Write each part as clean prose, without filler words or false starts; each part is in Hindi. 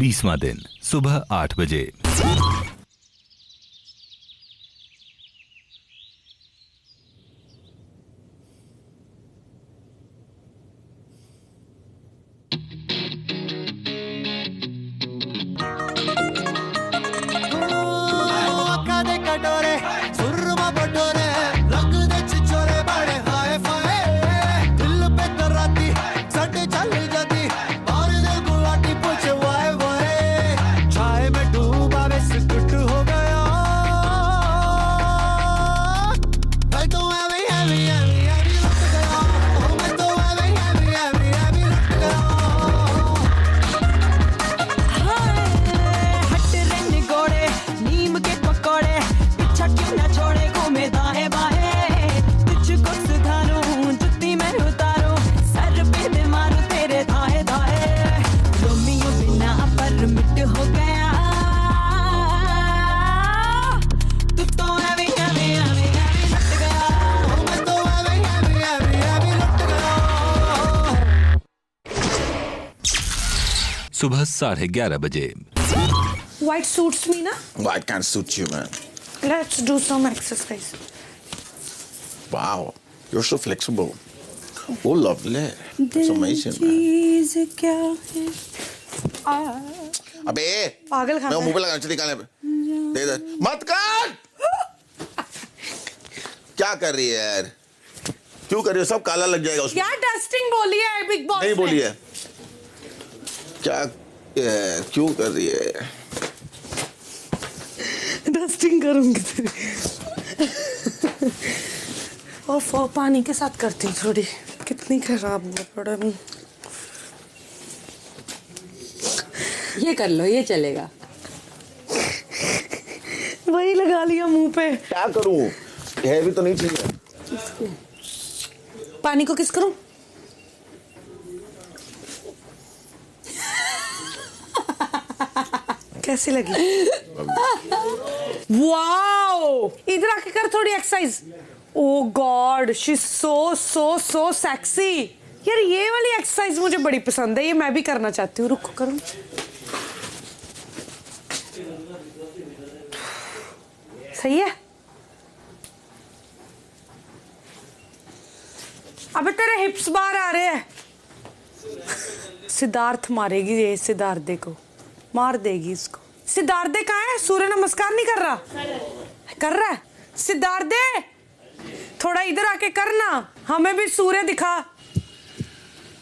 20वां दिन सुबह 8 बजे। सुबह 11:30 बजे। White suits me, na? White can't suit you, man. Let's do some exercise. Wow, you're so flexible. Oh, lovely. That's amazing, man. चीज़ क्या है? अबे पागल खाना मैं मुंह पे लगा चली काले पे दे दे मत कर। क्या कर रही है यार? क्यों कर रही हो? सब काला लग जाएगा उसमें। यार डस्टिंग बोली है बिग बॉस नहीं बोली है। क्या क्यों कर रही है? डस्टिंग करूंगी तेरी। और पानी के साथ करती हूँ थोड़ी। कितनी खराब हुआ पड़ा मैं। ये कर लो, ये चलेगा। वही लगा लिया मुंह पे। क्या करूं? है भी तो नहीं चाहिए। पानी को किस करूं? कैसी लगी? वाओ! इधर आके कर थोड़ी exercise. Oh God, she so sexy. यार ये वाली एक्सरसाइज मुझे बड़ी पसंद है, ये मैं भी करना चाहती हूँ। रुको करूँ। सही है? अबे तेरे हिप्स बाहर आ रहे हैं। सिद्धार्थ मारेगी ये सिद्धार्थ को, मार देगी इसको। सिद्धार्थ कहाँ है? सूर्य नमस्कार नहीं कर रहा? कर रहा है सिद्धार्थ। थोड़ा इधर आके करना, हमें भी सूर्य दिखा।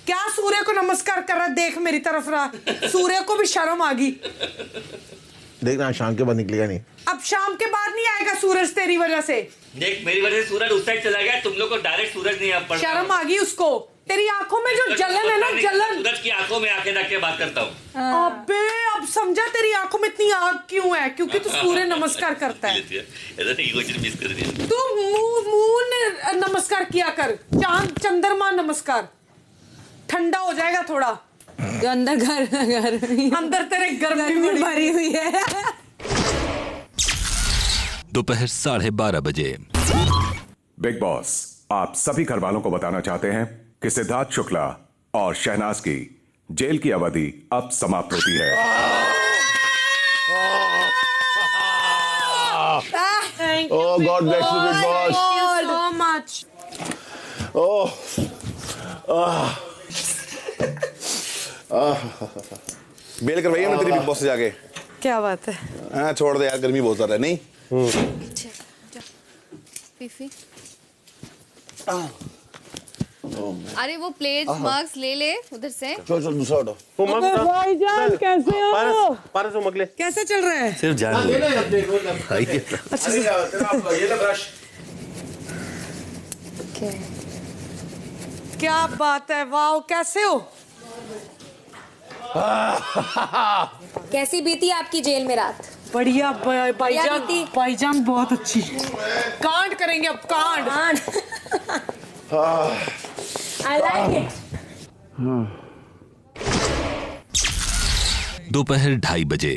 क्या सूर्य को नमस्कार कर रहा? देख मेरी तरफ रहा। सूर्य को भी शर्म आ गई। देखना शाम के बाद निकलेगा नहीं। अब शाम के बाद नहीं आएगा सूरज तेरी वजह से। देख मेरी वजह से सूरज उस साइड चला गया, तुम लोग को डायरेक्ट सूरज नहीं अब पड़। शर्म आ गई उसको। तेरी आंखों में जो जलन है ना, जलन। सूरज की आंखों में आंखें रख के बात करता हूँ। अबे अब समझा तेरी आंखों में इतनी आग क्यों है? क्योंकि तू सूर्य नमस्कार करता है। तू मुंह नमस्कार किया कर। चांद चंद्रमा नमस्कार। ठंडा हो जाएगा थोड़ा। जो अंदर घर अंदर तेरे गर्मी में भरी हुई है। दोपहर 12:30 बजे। बिग बॉस आप सभी घर वालों को बताना चाहते हैं कि सिद्धार्थ शुक्ला और शहनाज की जेल की अवधि अब समाप्त होती है। Oh, God bless you, Big Boss. Thank you so much. Bail करवाइए ना तेरी बिग बॉस से जाके। क्या बात है? हाँ छोड़ दे यार, गर्मी बहुत ज्यादा है। नहीं फीफी अरे वो प्लेट मग्स ले ले उधर से। चल चल दूसरा ऑर्डर। भाईजान कैसे हो? पारस वो मगले कैसे चल रहा है? सिर्फ जान क्या बात है, वाह कैसे हो? कैसी बीती आपकी जेल में रात? बढ़िया भाईजान बहुत अच्छी। कांड करेंगे अब, कांड। I like it. दोपहर 2:30 बजे।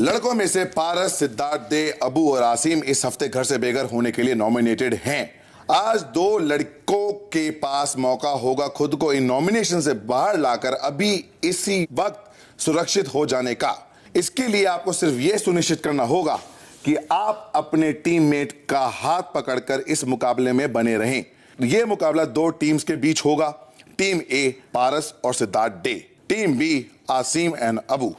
लड़कों में से पारस, सिद्धार्थ दे, अबू और आसिम इस हफ्ते घर से बेघर होने के लिए नॉमिनेटेड हैं। आज दो लड़कों के पास मौका होगा खुद को इन नॉमिनेशन से बाहर लाकर अभी इसी वक्त सुरक्षित हो जाने का। इसके लिए आपको सिर्फ यह सुनिश्चित करना होगा कि आप अपने टीममेट का हाथ पकड़कर इस मुकाबले में बने रहें। यह मुकाबला दो टीम्स के बीच होगा, टीम ए पारस और Siddharth Dey, team B Asim and Abu.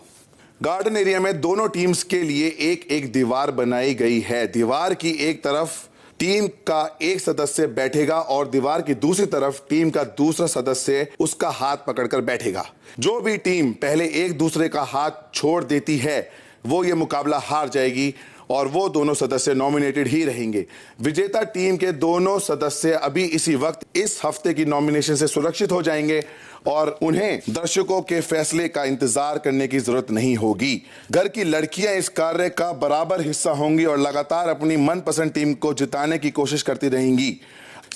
Garden area में दोनों टीम्स के लिए एक एक दीवार बनाई गई है। दीवार की एक तरफ टीम का एक सदस्य बैठेगा और दीवार की दूसरी तरफ टीम का दूसरा सदस्य उसका हाथ पकड़कर बैठेगा। जो भी टीम पहले एक दूसरे का हाथ छोड़ देती है वो ये मुकाबला हार जाएगी और वो दोनों सदस्य नॉमिनेटेड ही रहेंगे। विजेता टीम के दोनों सदस्य अभी इसी वक्त इस हफ्ते की नॉमिनेशन से सुरक्षित हो जाएंगे और उन्हें दर्शकों के फैसले का इंतजार करने की जरूरत नहीं होगी। घर की लड़कियां इस कार्य का बराबर हिस्सा होंगी और लगातार अपनी मनपसंद टीम को जिताने की कोशिश करती रहेंगी।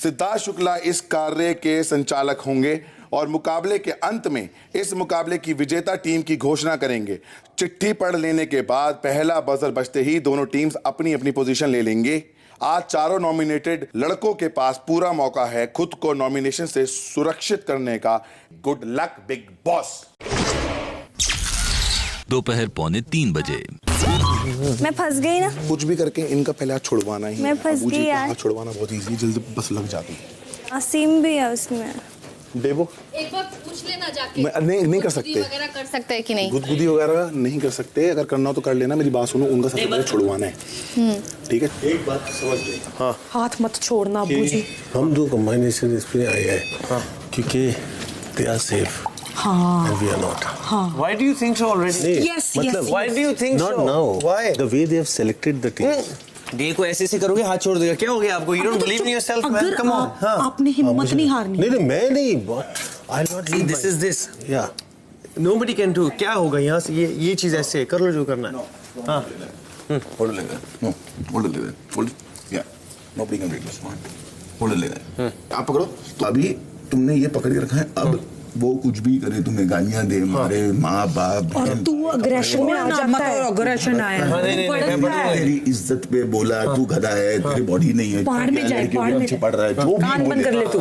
सिद्धार्थ शुक्ला इस कार्य के संचालक होंगे और मुकाबले के अंत में इस मुकाबले की विजेता टीम की घोषणा करेंगे। चिट्ठी पढ़ लेने के बाद पहला बजर बजते ही दोनों टीम्स अपनी अपनी पोजीशन ले लेंगे। आज चारों नॉमिनेटेड लड़कों के पास पूरा मौका है खुद को नॉमिनेशन से सुरक्षित करने का। Good luck big boss. दोपहर 2:45 मैं फंस गई ना। कुछ भी करके इनका पहले हाथ छुड़वाना ही। मैं फंस गई यार। हाथ छुड़वाना बहुत इजी, जल्दी बस लग जाती। आसिम भी है उसमें। देवो एक बार पूछ लेना जाके। नहीं कर सकते, वगैरह कर सकते हैं कि नहीं? गुदगुदी वगैरह नहीं कर सकते। अगर करना हो तो कर लेना, मेरी बात सुनो। उनका सबसे पहले छुड़वाना है, ठीक है? एक बात समझ ले। हाँ, हाथ मत छोड़ना अब्बू जी। हम दो कॉम्बिनेशन इसमें आए हैं क्योंकि they are safe and we are not. Why do you think so already? Yes, मतलब Why do you think not so? now. Why? The way they have selected the team. Day को ऐसे करोगे हाथ छोड़ देगा, क्या हो गया आपको? You don't believe in yourself, man. Come on. आपने हिम्मत नहीं हारनी। नहीं मैं नहीं, but I'll not leave. This is this. Yeah. Nobody can do. क्या होगा यहाँ से? ये चीज ऐसे है, कर लो जो करना है। हाँ। Hold it like that. No, hold it like that. Hold it. Yeah. Nobody can break this one. Hold it like that. आप पकड़ो। तो अभी तुमने ये पकड़ के रखा है। अब वो कुछ भी करे, तुम्हें गालियां दे, मारे माँ बाप, और तू अग्रेशन में आ जाता है। अग्रेशन आया। तेरी इज्जत पे बोला, तू गधा है, तेरी बॉडी नहीं है, बाहर में जाए, बाहर में पड़ रहा है, जो भी कान बंद कर ले तू।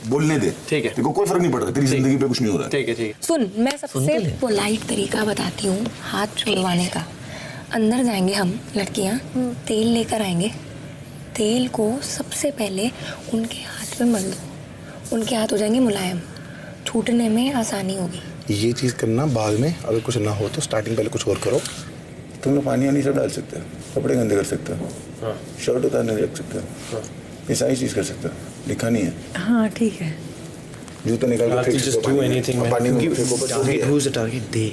बोलने दे, ठीक है। देखो कोई फर्क नहीं पड़ रहा, तेरी जिंदगी पे कुछ नहीं हो रहा है। ठीक है, ठीक है। सुन, मैं सबसे पोलाइट तरीका बताती हूँ हाथ छुड़वाने का। अंदर जाएंगे हम लड़कियाँ, तेल लेकर आएंगे। तेल को सबसे पहले उनके हाथ पे मल दो, उनके हाथ हो जाएंगे मुलायम, छूटने में आसानी होगी। ये चीज करना बाद में, अगर कुछ ना हो तो स्टार्टिंग पहले कुछ और करो। तुम लोग पानी वानी सब डाल सकते हो, कपड़े गंदे कर सकते हो, शर्ट उतारने रख सकते हो, ये सारी चीज कर सकते हो, लिखा नहीं है। हाँ ठीक है। जूते निकाल के Just do anything, man. पानी में Target, who's the target? Day.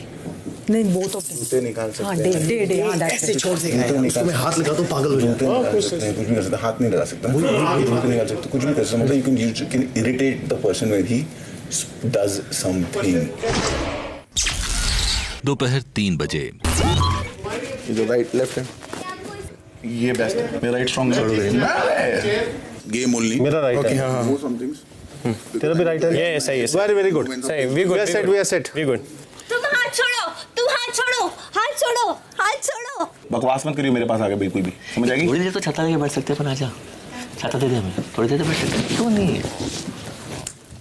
नहीं वो तो जूते निकाल हाँ सकते हैं, डे ऐसे छोड़ देगा। मैं हाथ लगा तो पागल हो जूते जाता निकाल सकते हैं, कुछ भी कर सकते हैं, हाथ नहीं लगा सकता, जूते निकाल सकते, कुछ भी कर सकते हैं। मतलब you can irritate the person when he does something. दोपहर 3 जो राइट लेफ्ट है ये बेस्ट है, मेरा राइट स्ट्रांग है। गेम ओनली मेरा राइट है। हाँ, हाँ। वो समथिंग तेरा भी राइट है। ये सही है। Very good. सही, we good. We are set. We good. तुम हाथ छोड़ो, हाथ छोड़ो। बकवास मत करियो मेरे पास आके बिल्कुल भी, समझ आएगी? थोड़ी देर तो छाता लेके बैठ सकते हैं अपन। आजा, छाता दे दे हमें, थोड़ी देर तो बैठ सकते हैं। क्यों नहीं है?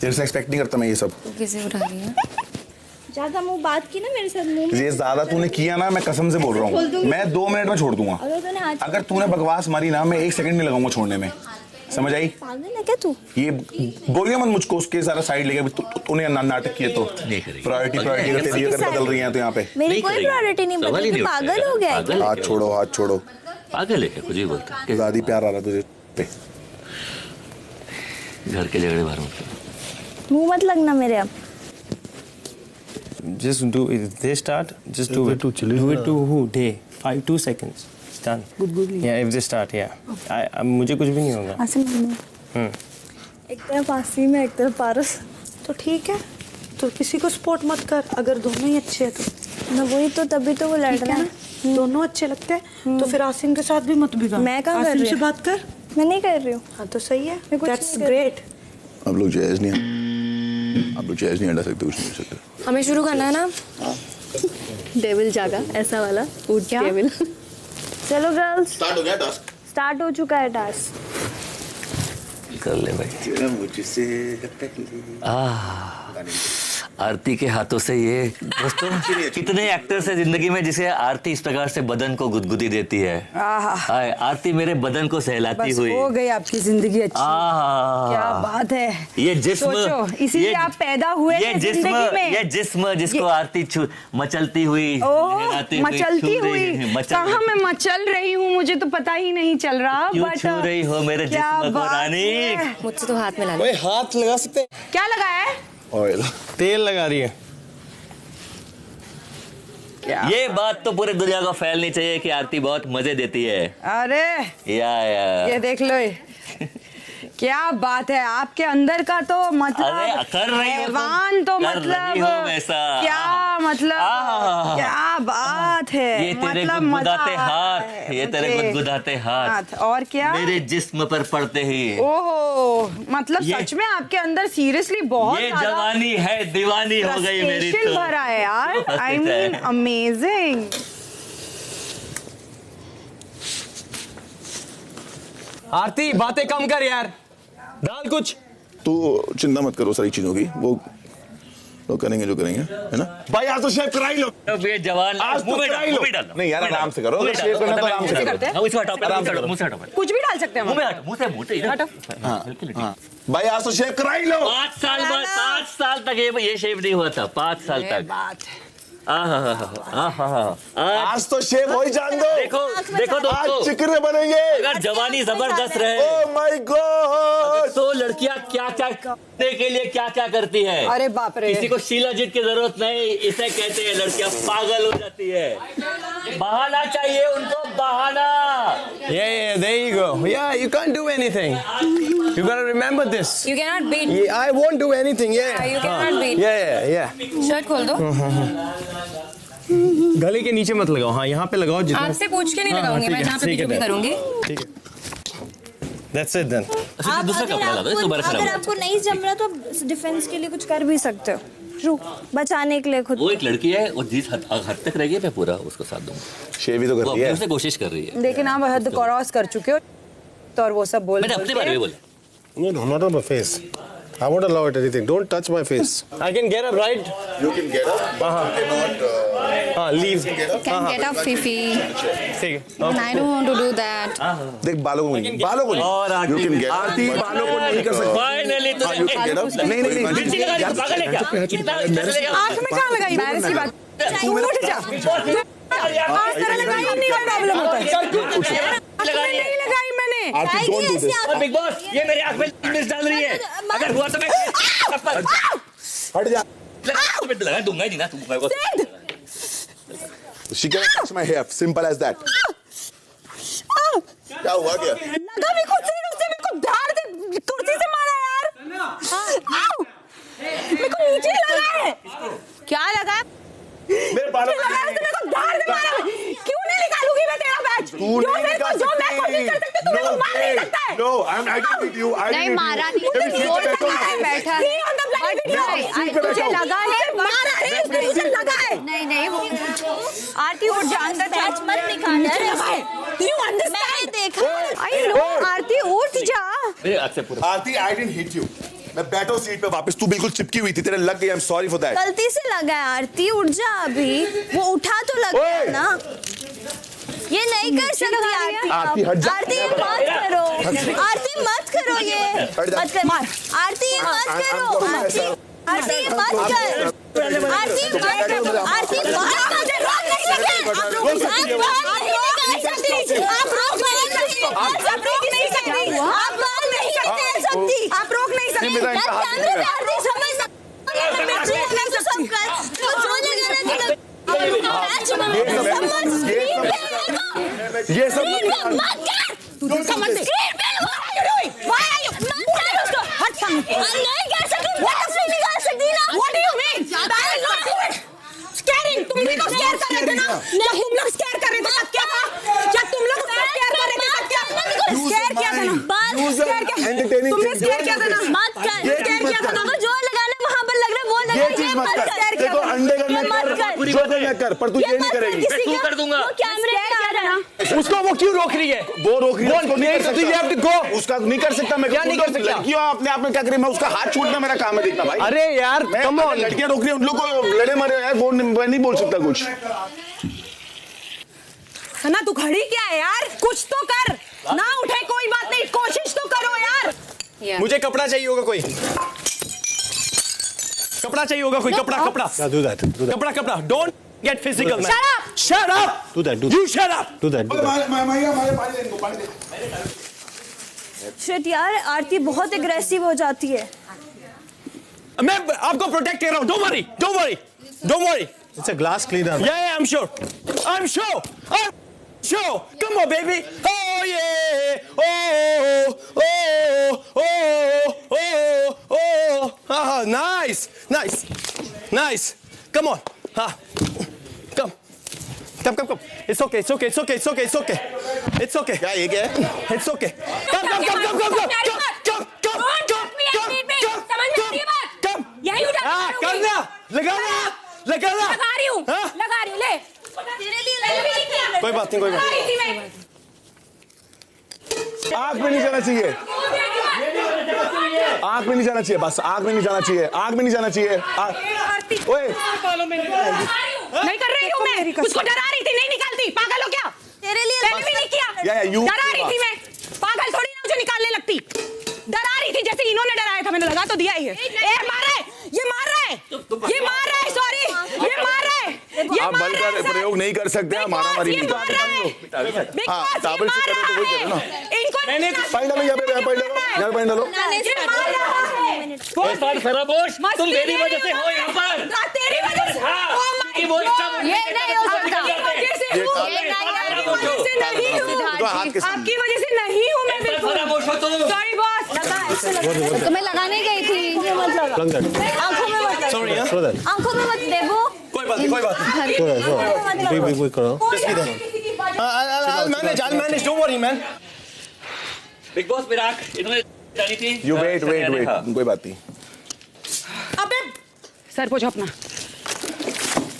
तेरे से एक्सपेक्ट नहीं करता मैं ये सब। कैसे उठा रही है? ज्यादा मुंह बात की ना मेरे साथ, मुंह ये ज्यादा तूने किया ना, मैं कसम से बोल रहा हूँ, मैं 2 मिनट में छोड़ दूंगा। अगर तूने बकवास मारी ना, मैं 1 सेकंड नहीं लगाऊंगा छोड़ने में, समझ आई? पागल है क्या तू? ये बोलिए मत मुझको उसके सारा साइड लेके, तूने नाटक किए तो प्रायोरिटी का तेरी अगर बदल रही है तो यहाँ पे मेरी कोई प्रायोरिटी नहीं बदली, पागल हो गया है। हाथ छोड़ो। पागल है क्या? कुछ भी बोलता है। ज्यादा ही प्यार आ रहा तुझे पे। घर के झगड़े बाहर मत। मुंह मत लगना मेरे अब। Just do it. They start. Just do it. Do it to who? Day. 2 seconds. It's done. Good. Yeah, if they start, yeah. मुझे कुछ भी नहीं होगा। एक तरफ आसिम है, एक तरफ पारस, तो ठीक है। तो किसी को सपोर्ट मत कर, अगर दोनों ही अच्छे हैं तो। ना वही तो, तभी तो वो लड़ रहा है ना। दोनों अच्छे लगते हैं तो फिर आसिम के साथ भी मत बिगाड़। मैं कहाँ कर रही आसिम से हूँ? बात कर। मैं नहीं कर रही हूँ। हाँ तो सही है, मैं कुछ दैट्स नहीं कर रही। ग्रेट। आप लोग जायज नहीं हटा सकते, कुछ नहीं कर सकते। हमें शुरू करना है ना। डेविल जागा ऐसा वाला ऊट डेविल। चलो गर्ल्स, स्टार्ट हो गया टास्क। स्टार्ट हो चुका है टास्क। कर ले भाई। तेरा मुझसे आरती के हाथों से ये दोस्तों कितने एक्टर्स है जिंदगी में जिसे आरती इस प्रकार से बदन को गुदगुदी देती है। हाय आरती मेरे बदन को सहलाती बस हुई। हो गई आपकी जिंदगी अच्छी। क्या बात है। ये जिस्म, सोचो इसीलिए आप पैदा हुए ये जिस्म जिसको आरती मचलती हुई मचलती हुई कहाँ मैं मचल रही हूँ मुझे तो पता ही नहीं चल रहा। क्यों छू रही हो मेरे जिस्म को रानी। मुझसे तो हाथ मिला ओए हाथ लगा सकते हैं। क्या लगाया है? ऑयल तेल लगा रही है। ये बात तो पूरे दुनिया को फैलनी चाहिए कि आरती बहुत मजे देती है। अरे ये देख लो क्या बात है आपके अंदर का तो मतलब कर रही हो हैवान तो मतलब क्या मतलब क्या बात है। ये तेरे गुदगुदाते हाथ, ये तेरे गुदगुदाते हाथ और क्या मेरे जिस्म पर पड़ते ही। ओहो मतलब सच में आपके अंदर सीरियसली बहुत ये जवानी है दीवानी हो गई मेरी तो भरा है यार। I mean amazing. आरती बातें कम कर यार, डाल कुछ। तू चिंता मत करो सारी चीजों की, वो करेंगे जो करेंगे, है ना भाई। आज तो शेव करा ही लो। ये जवान आज तो करा ही लो। नहीं यार आराम से करो, शेव करना तो आराम से करो। कुछ भी डाल सकते हैं मुंह से हाँ भाई आज तो शेव करा ही लो। 5 साल तक ये शेव नहीं हुआ था। 5 साल तक आज तो शेव हो ही जान दो। देखो दोस्तों आज चिकने बनेंगे। अगर जवानी जबरदस्त रहे ओह माय गॉड तो लड़कियां क्या क्या करने के लिए क्या क्या करती है। अरे बाप रे। किसी को शीला जीत की जरूरत नहीं, इसे कहते हैं लड़कियां पागल हो जाती है। बहाना चाहिए उनको, बहाना। Yeah, there you go. Yeah, you can't do anything. You gotta remember this. You cannot beat. Yeah, I won't do anything. Yeah. You cannot beat. Yeah. Shirt खोल दो। गले के नीचे मत लगाओ। हाँ यहाँ पे लगाओ जितना। आपसे पूछ के नहीं लगाऊंगी मैं, जहाँ पे भी करूंगी। ठीक है। That's it then. दूसरा कपड़ा ला दो, दोबारा खराब अगर आपको नहीं जम रहा तो डिफेंस के लिए कुछ कर भी सकते हो, बचाने के लिए खुद। वो एक लड़की है और जिस हद तक रहेगी मैं पूरा उसको साथ दूंगा। शेव ही तो कर रही है। उससे कोशिश कर रही है। लेकिन आप हद क्रॉस कर चुके हो तो और वो सब बोल। मैंने अपने बारे में बोला। No, not on my face. I won't allow it anything. Don't touch my face. I can get up, right? You can get up. Leave. Can get up, Fifi. ठीक है। I don't want to do that. देख बालों को नहीं। और You can get up. आरती बालों को नहीं कर सकती। फाइनली तो You can get up. नहीं बिल्ली लगा दी, पागल है क्या? आँख में कहाँ लगाई मैंने इसकी बात। तू उठ जा। आँख तरह लगाई नहीं कोई प्रॉब्लम होता है। आँख में नहीं लगाई मैंने। आरती don't do this. Big boss ये मेरे आंख में मिर्च डाल रही है। अगर हुआ तो मैं हट जा। लगा दूंगा ही नहीं ना तुम। She cannot touch my hair. Simple as that. क्या हुआ क्या? लगा भी कुछ नहीं, उसने मेरे को धार दे कुर्सी से मारा यार। मेरे को नीचे लगा है। क्या लगा? मेरे बालों को मेरे को धार दे मारा। क्यों नहीं निकालूंगी मैं तेरा बैच? जो मैं कोशिश कर सकती हूँ तू मार नहीं सकता है। No, I'm agreeing with you. नहीं मारा नहीं, बैठा है। तुझे लगा है मारा है, तुझे लगा है। नहीं वो आरती उठ जा, अंदर बैच मत निकालना है। You understand? मैंने देखा। I know, आरती उठ जा। मेरे आंख से पूरा। आरती, I didn't hit you. मैं बैठा हूँ सीट पे वापस, तू बिल्कुल चिपकी हुई थी, तेरे लग गई। I'm sorry for that. गलती से लगा है आरती, उठ जा अभी। वो उठा तो लग गया ना। ये नहीं कर सकती आरती। आरती हट जा। आरती मत करो, आरती मत करो ये। हट जा। मत कर। आरती मत करो। आरती मत कर। आरती मत कर। आरती मत कर। रोक नहीं सकते। आप रोक नहीं सकते। आप रोक नहीं सकते। आप रोक नहीं सकते। आप रोक नहीं सकते। आप रोक नहीं सकते। कैमरे पे आरती समझ सब कर तो जो लगा ये सब मत कर। तू समझ स्क्रीन पे व्हाई आर यू मत कर उसको। हट समझ नहीं कर सकती। व्हाट से निकाल सकती ना। What do you mean? I will not do it. Scaring, तुम भी तो स्कैर कर रहे थे ना। जब तुम लोग स्कैर कर रहे थे तब क्या था? जब तुम लोग स्कैर कर रहे थे तब क्या था? स्कैर किया था ना। स्कैर किया। तुमने स्कैर किया था ना। मत कर। स्कैर किया था ना। जो लगाना वहां पर लग रहा है वो लगा। ये चीज मत कर। देखो अंडे करना कर, जो करना कर, पर तू ये नहीं करेगी। मैं तू कर दूंगा। कैमरे पे आ रहा है। उसको वो क्यों रोक रही है? वो रोक रही है, उसको नहीं कर तो you have to go. सकता। उसका नहीं कर सकता मैं। क्या नहीं कर सकता? लड़कियों अपने आप में क्या करें, मैं उसका हाथ छूटना मेरा काम है देखना भाई। अरे यार कम ऑन, लड़कियां रोक रही है, उन लोग को लड़े मरे यार, वो मैं नहीं बोल सकता कुछ। सना तू खड़ी क्या है यार, कुछ तो कर। ना उठे कोई बात नहीं, कोशिश तो करो यार। मुझे कपड़ा चाहिए होगा कोई, कपड़ा चाहिए होगा कोई, कपड़ा कपड़ा। Do that. कपड़ा कपड़ा, don't get physical man. Shut up! Do that. You shut up! Do that. Shit यार, आरती बहुत एग्रेसिव हो जाती है। मैं आपको प्रोटेक्ट कर रहा हूँ, don't worry. It's a glass cleaner. Yeah, I'm sure. Come on, baby. Oh yeah. Oh. Nice. Come on. Come. It's okay. क्या ये क्या है? It's okay. Come. करना, लगाना। लगा रही हूँ, ले। कोई बात नहीं। आग में नहीं जाना चाहिए, आग में नहीं जाना चाहिए, बस आग में नहीं जाना चाहिए। ओए नहीं कर रही हूँ मैं, उसको डरा रही थी, नहीं निकालती। पागल हो क्या? तेरे लिए मैंने भी नहीं किया। डरा रही थी मैं, पागल थोड़ी ना मुझे निकालने लगती। डरा रही थी जैसे इन्होंने डराया था, मैंने लगा तो दिया ही है। ये मार रहा है, सॉरी, ये मार रहा है। आप बल का प्रयोग नहीं कर सकते, मारामारी नहीं। हाँ, ताबड़ से करो तो वही करो ना। मैंने पानी डालो, यहाँ पे पानी डालो। तुम मेरी वजह से हो यहाँ पर। तेरी वजह से ये नहीं हो सकता। आपकी वजह से नहीं हूँ मैं, बिल्कुल। Sorry boss. तो मैं लगाने गई थी, ये मत लगा। आंखों में मत लगा। आंखों में मत देवो। कोई बात नहीं। Wait, करो। I'll manage. Don't worry, man. Big boss मेरा आंख इन्होंने जानी थी। You wait, कोई बात नहीं। अबे सर पोछ अपना।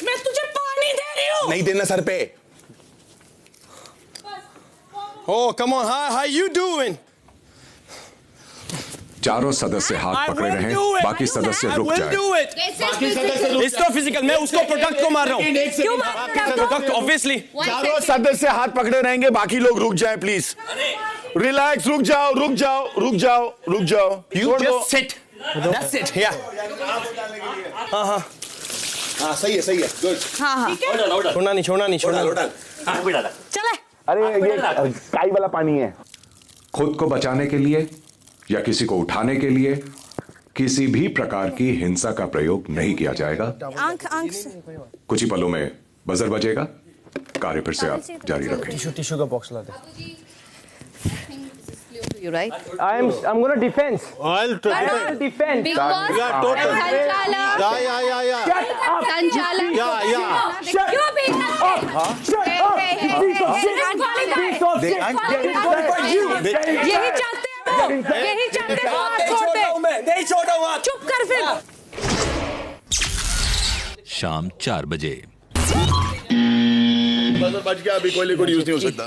मैं तुझे पानी दे रही हूँ। नहीं देना सर पे। Oh, come on. How you doing? चारों सदस्य हाथ पकड़े रहें, बाकी सदस्य रुक जाएं। It's not physical. मैं उसको प्रोडक्ट को मार रहा हूँ। क्यों मार रहा हूँ? Product obviously. चारों सदस्य हाथ पकड़े रहेंगे, बाकी लोग रुक जाएं प्लीज। रिलैक्स, रुक जाओ। You just sit. That's it. Yeah. हाँ, सही है गुड। हाँ। छोड़ना नहीं। चले। अरे ये काई वाला पानी है। खुद को बचाने के लिए या किसी को उठाने के लिए किसी भी प्रकार की हिंसा का प्रयोग नहीं किया जाएगा। आंख से। कुछ ही पलों में बजर बजेगा। कार्य फिर से आप जारी रखें। टिश्यू का बॉक्स ला दे। You right? I'm gonna defend. I'll defend. Big boss. संचालक. Yeah. संचालक. Yeah. क्यों बेटा? यही चाहते हो, हाथ छोड़ दे। नहीं छोड़ा हुआ। चुप कर फिर। शाम 4 बजे। बच गया, अभी कोई लिक्विड यूज नहीं हो सकता।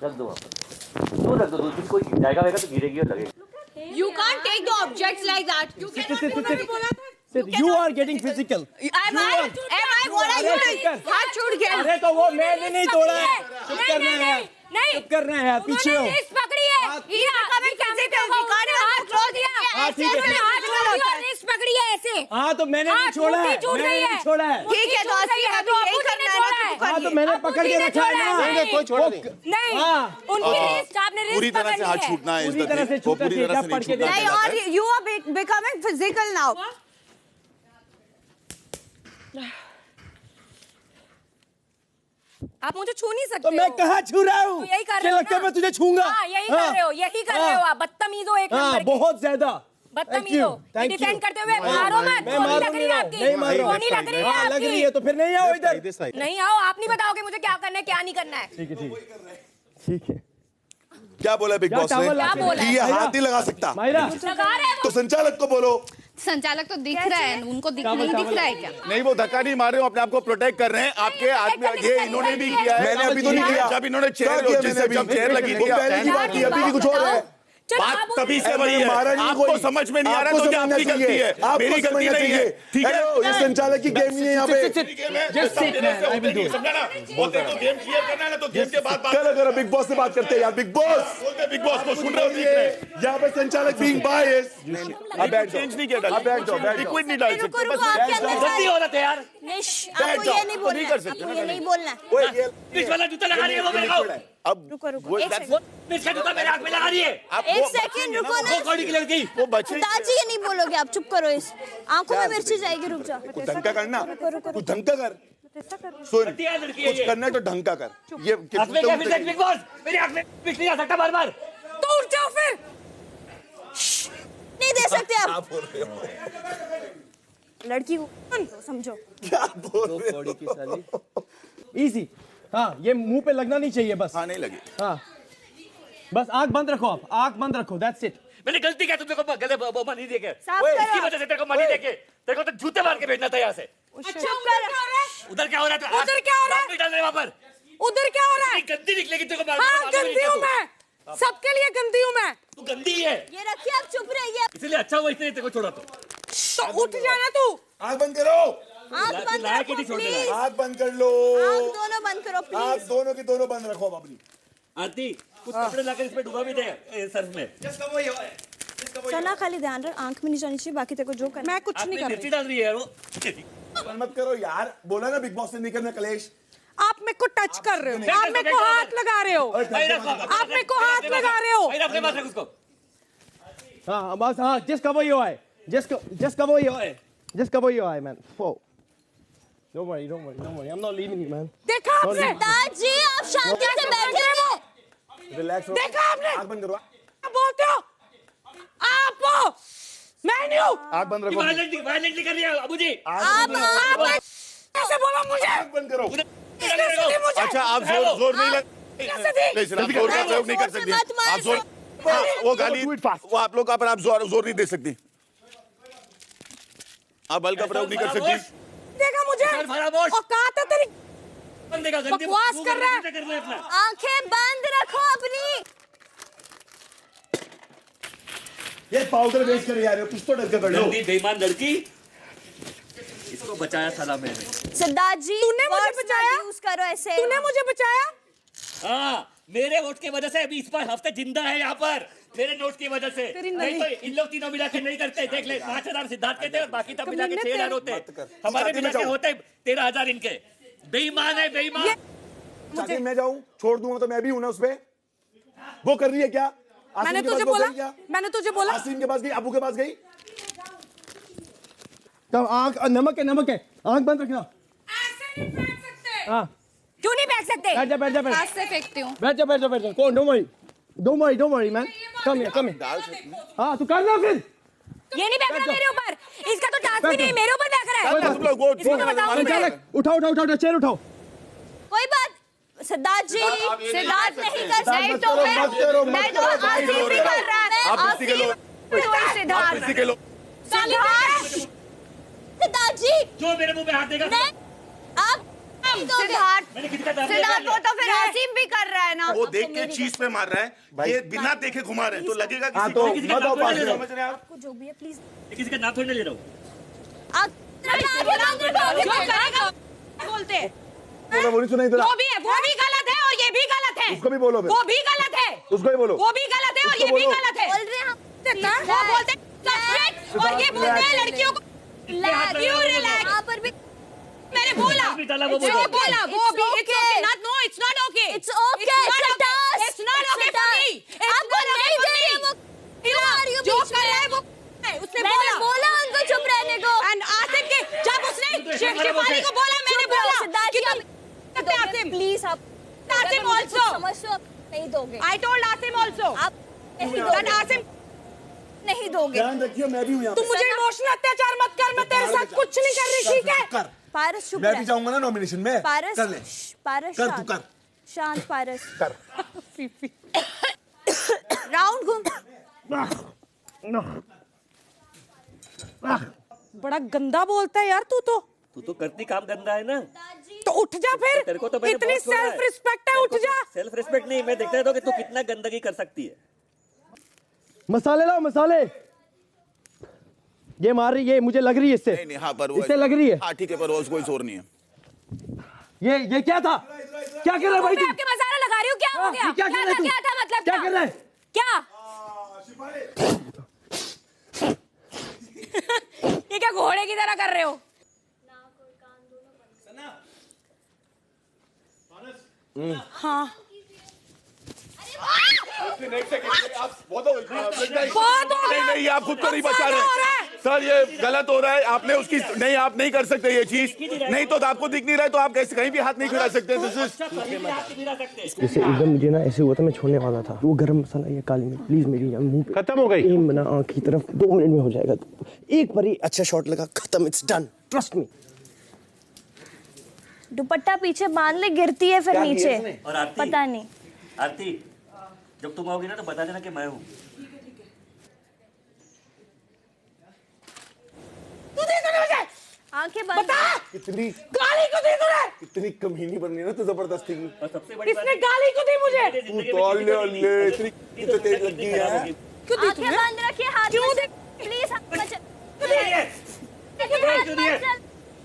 रख दो कोई जाएगा तो गिरेगी और लगेगी। You can't take the objects like that. You You are getting physical. Am I what are you doing? हाथ छूट गया। अरे तो वो मैंने नहीं तोड़ा है। चुप करना है पीछे हो। लिस्ट पकड़ी है। ये कभी कैसे हाथ छोड़ दिया। ठीक है। हाथ छोड़ दिया, लिस्ट पकड़ी है ऐसे। हाँ तो मैंने नहीं छोड़ा है। ठीक है तो असली है तो यही करना है। हाँ तो मैंने पकड़ के रखा है ना। कोई छोड़ा नहीं। नहीं, उनकी लिस्ट आपने पूरी तरह से हाथ छूटना है। पूरी तरह से छूटना चाहिए। नहीं, और you are becoming physical now. आप मुझे छू नहीं सकते। तो मैं कहाँ छू रहा हूँ? तो यही कर रहे हो लगता है मैं तुझे छूंगा। यही कर रहे हो आप। बदतमीज हो एक नंबर के। बहुत ज्यादा। बदतमीज हो। डिफेंड करते हुए मारो मत। नहीं लग रही है आपकी। नहीं मार रहा हूँ। लग रही है आपकी। लग रही है तो फिर नहीं आओ इधर। नहीं आओ, आप नहीं बताओगे मुझे क्या करना है क्या नहीं करना है। ठीक है। क्या बोला बिग बॉस ने? क्या बोला? कि ये हाथ नहीं लगा सकता। लगा रहे तो संचालक को बोलो संचालक तो दिख रहा है, उनको नहीं दिख रहा है क्या? नहीं, वो धक्का नहीं मार रहे हो, अपने आप को प्रोटेक्ट कर रहे हैं। आपके आदमी ये इन्होंने भी किया है। मैंने अभी तो नहीं किया। जब इन्होंने चेयर लगी थी, पहले की बात थी, अभी की कुछ और है। बात तभी से वही है। आपको समझ में नहीं आ रहा तो क्या आपकी गलती है? मेरी गलती नहीं है, ठीक है? ये संचालक की गेम नहीं है यहाँ पे। बोलते तो गेम क्लियर करना है ना, तो गेम के बाद करो बिग बॉस से बात करते हैं यार। बिग बॉस बोलते बिग बॉस को सुन रहे हो? यहाँ पे संचालक बीइंग बायस। अब बैठ जाओ, चेंज नहीं किया, अब बैठ जाओ, बैठ लिक्विड नहीं डाल सकते। गलती हो रहा था यार। आपको ये नहीं बोलना, आपको ये नहीं बोलना। बीच वाला जूता लगा रही है वो मेरे को। अब रुको एक बीच का जूता मेरे आंख में लगा रही है। एक सेकंड रुको ना। वो कौड़ी की लड़की, वो बच्चे दादी ये नहीं बोलोगे आप, चुप करो। इस आंखों में मिर्ची जाएगी, रुक जाओ। कुछ ढंग का करना, रुको। कुछ ढंग का कर। सुन, कुछ करना तो ढंग का कर। ये बिग बॉस मेरी आंख में पिछ नहीं आ सकता बार-बार। तो उठ जाओ फिर। नहीं दे सकते आप लड़की को, समझो। क्या बोल रहे हो? इजी। हाँ, ये मुंह पे लगना नहीं चाहिए बस। हाँ, नहीं लगी। हाँ, बस आंख बंद रखो, आप आंख बंद रखो, दैट्स इट। मैंने गलती क्या तुमको गले मनी देके, साफ करो। इसकी वजह से तेरे को मनी देके, तेरे को तो जूते मार के भेजना था यहाँ से। चुप कर। उधर क्या हो रहा था? उधर क्या हो रहा है? नहीं डाल रहे वहाँ पर। उधर क्या हो रहा है? गंदी निकलेगी तेरे को। हाँ, गंदी हूँ मैं, सबके लिए गंदी हूँ मैं। तू गंदी है, ये रखिए, आप चुप रहिए। इसलिए अच्छा हुआ इसने तेरे को छोड़ा। तो उठ जाना तू। आँख बंद करो, आंख बंद रखो प्लीज। आँख बंद कर लो, आंख दोनों बंद करो आँख प्लीज। दोनों की दोनों बंद रखो अब अपनी। आरती कुछ कपड़े लाकर इसमें डुबा भी दे सर्फ में। चना खाली ध्यान रख, आंख में नहीं जानी चाहिए, बाकी तेरे को जो करना। मैं कुछ नहीं कर मिर्ची डाल रही है यार वो। मत करो यार, बोला ना बिग बॉस से नहीं करना कलेश। आप मेरे को टच कर रहे हो, आप मेरे को हाथ लगा रहे हो, आप मेरे को हाथ लगा रहे हो। अपने पास रख उसको। हाँ बस, हाँ, just cover your eye, just cover your eye, just cover your eye, man. Whoa. Don't worry, I'm not leaving you, man. देखा आपने? दादी आप शांति से बैठे हो। रिलैक्स हो। देखा आपने? आँख बंद करो। क्या बोलते हो आप? मैं नहीं हूँ। आँख बंद रखो। वायलेंटली कर रही है अबू जी। आप कैसे बोला मुझे? आँख बंद करो। अच्छा, आप जोर नहीं लग, आप जोर का प्रयोग नहीं कर सकती। आप जोर, वो गाली, वो आप लोग का पर आप जोर नहीं दे सकती। आप बल का प्रयोग नहीं कर सकती। देखा मुझे? औकात है तेरी? बकवास कर रहा है। आंखें बंद रखो अपनी। ये पाउडर वेस्ट कर यार, कुछ तो डर के कर लो। बेईमान लड़की, इसको बचाया साला मैंने। सिद्धार्थ जी, तूने मुझे बचाया? यूज करो ऐसे। तूने मुझे बचाया? हाँ, मेरे वोट की वजह से अभी इस पर हफ्ते जिंदा है यहाँ पर, मेरे नोट की वजह से। नहीं तो इन लोग तीनों मिला के नहीं करते। देख ले, 5,000 सिद्धार्थ के थे और बाकी तब मिला के 6,000 होते। हमारे मिला के होते 13,000 इनके। बेईमान है, बेईमान। मुझे मैं जाऊं, छोड़ दूंगा तो मैं भी हूं ना उसपे। वो कर रही है क्या? मैंने तुझे बोला, मैंने तुझे बोला। आसिम के पास गई, अबू के पास गई। तब आंख, नमक है, आंख बंद रखना। ऐसे नहीं फेंक सकते। हाँ, क्यों नहीं फेंक सकते? बैठ जा। हाथ से फेंकती हूँ। बैठ जा। कौन? Don't worry, man. Come here. हाँ, तू करना फिर। ये नहीं फेंक रहा मेरे ऊपर, इसका तो टास्क भी नहीं, मेरे ऊपर फेंक रहा है। इसको तो बताओ मुझे। उठाओ, चेयर उठाओ। कोई बात, सिद्धार्थ जी, सिद्धार्थ नहीं कर सकते तो मैं तो आसिफ भी कर रहा है। सिद्धार्थ जी, जो मेरे मुंह पे हाथ देगा, आप सिद्धार्थ को तो फिर आसिम भी कर रहा है ना। वो देख के चीज पे मार रहा है, ये बिना देखे घुमा रहे हैं, तो लगेगा हाँ, तो बताओ पास में। समझ रहे हैं आप? आपको जो भी है प्लीज। किसी का नाम थोड़ी ना ले रहा हूँ। आप बोलते वो नहीं सुना इधर। वो भी गलत है और ये भी गलत है। उसको भी बोलो। वो भी गलत है, उसको भी बोलो। वो भी गलत है और ये भी गलत है। बोल रहे हैं हम, वो बोलते हैं और ये बोलते हैं लड़कियों को रिलैक्स। यहाँ पर भी मैंने बोला, वो भी it's okay, it's not okay, it's okay, it's not okay for me. आपको नहीं दे रही वो, जो कर रहा है वो उसने बोला उनको चुप रहने को। एंड आसिम के जब उसने शिवानी को बोला, मैंने बोला कि आसिम प्लीज, आप आसिम आल्सो समझो, नहीं दोगे। आई टोल्ड आसिम आल्सो, आप नहीं दोगे। आसिम नहीं दोगे। ध्यान रखिए, मैं भी हूं यहाँ पे। तू मुझे इमोशनल अत्याचार मत कर, मैं तेरे साथ कुछ नहीं कर रही, ठीक है? पारस चुप मैं रह। भी जाऊंगा ना नॉमिनेशन में। पारस कर ले। पारस कर, तू कर। शांत पारस। कर। राउंड घूम। बड़ा गंदा बोलता है यार तू तो करती काम गंदा है ना, तो उठ जा फिर। तेरे को तो मैंने इतनी बहुत छोड़ा है। सेल्फ रिस्पेक्ट है, उठ जा। सेल्फ रिस्पेक्ट नहीं, मैं देखता था कि तू कितना गंदगी कर सकती है। मसाले लाओ मसाले। ये मार रही है, मुझे लग रही है इससे। नहीं, हाँ, पर इससे लग रही है। हाँ ठीक है, पर कोई शोर नहीं है। ये क्या था? क्या कर रहा है भाई तू? आपके मसाला लगा रही हूँ, क्या हो गया? क्या कर रहा है तू? क्या था मतलब? क्या कर रहा है? क्या? ये क्या घोड़े की तरह कर रहे हो? हाँ। नहीं, आप खुद को नहीं बचा रहे सर, ये गलत हो रहा है। आपने उसकी नहीं, आप नहीं कर सकते ये चीज। नहीं तो आपको दिख नहीं रहा है तो आप कैसे कहीं भी हाथ नहीं खिला सकते। जैसे एकदम मुझे ना ऐसे हुआ था, मैं छोड़ने वाला था। वो गरम मसाला या काली मिर्च प्लीज मेरी मुंह पे खत्म हो गई। एम बना आँख की तरफ 2 मिनट में हो जाएगा। एक बार ही अच्छा शॉट लगा, खत्म, इट्स डन, ट्रस्ट मी। दुपट्टा पीछे बांध ले, गिरती है फिर नीचे। और आरती, पता नहीं। आरती जब तुम आओगी ना तो बता देना कि मैं हूँ। आंखें बंद। कितनी गाली को दी तूने? कितनी कमीनी बननी है ना तू जबरदस्ती की। और सबसे बड़ी किसने गाली को दी मुझे? तू तो इतनी तो तेज लगी है। आंखें बंद रखिए, हाथ क्यों दे? प्लीज हाथ मत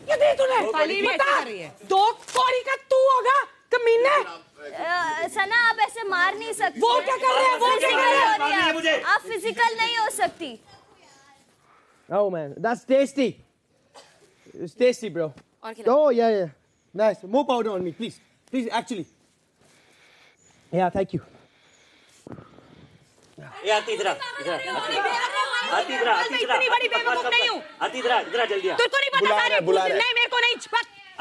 क्या दी तूने? बता। 2 कौड़ी का तू होगा कमीने। सना आप ऐसे मार नहीं सकते। वो क्या कर रहे हैं? वो क्या कर रहे हैं? आप फिजिकल नहीं हो सकती। Oh man, that's tasty. It's tasty, bro. Oh yeah. Nice. More powder on me, please. Please, actually. Yeah, thank you. ये आती इधर, आती इधर, इतनी बड़ी बेवकूफ नहीं हूँ। आती इधर जल्दी आ। तुझको नहीं पता सारी? नहीं, मेरे को नहीं।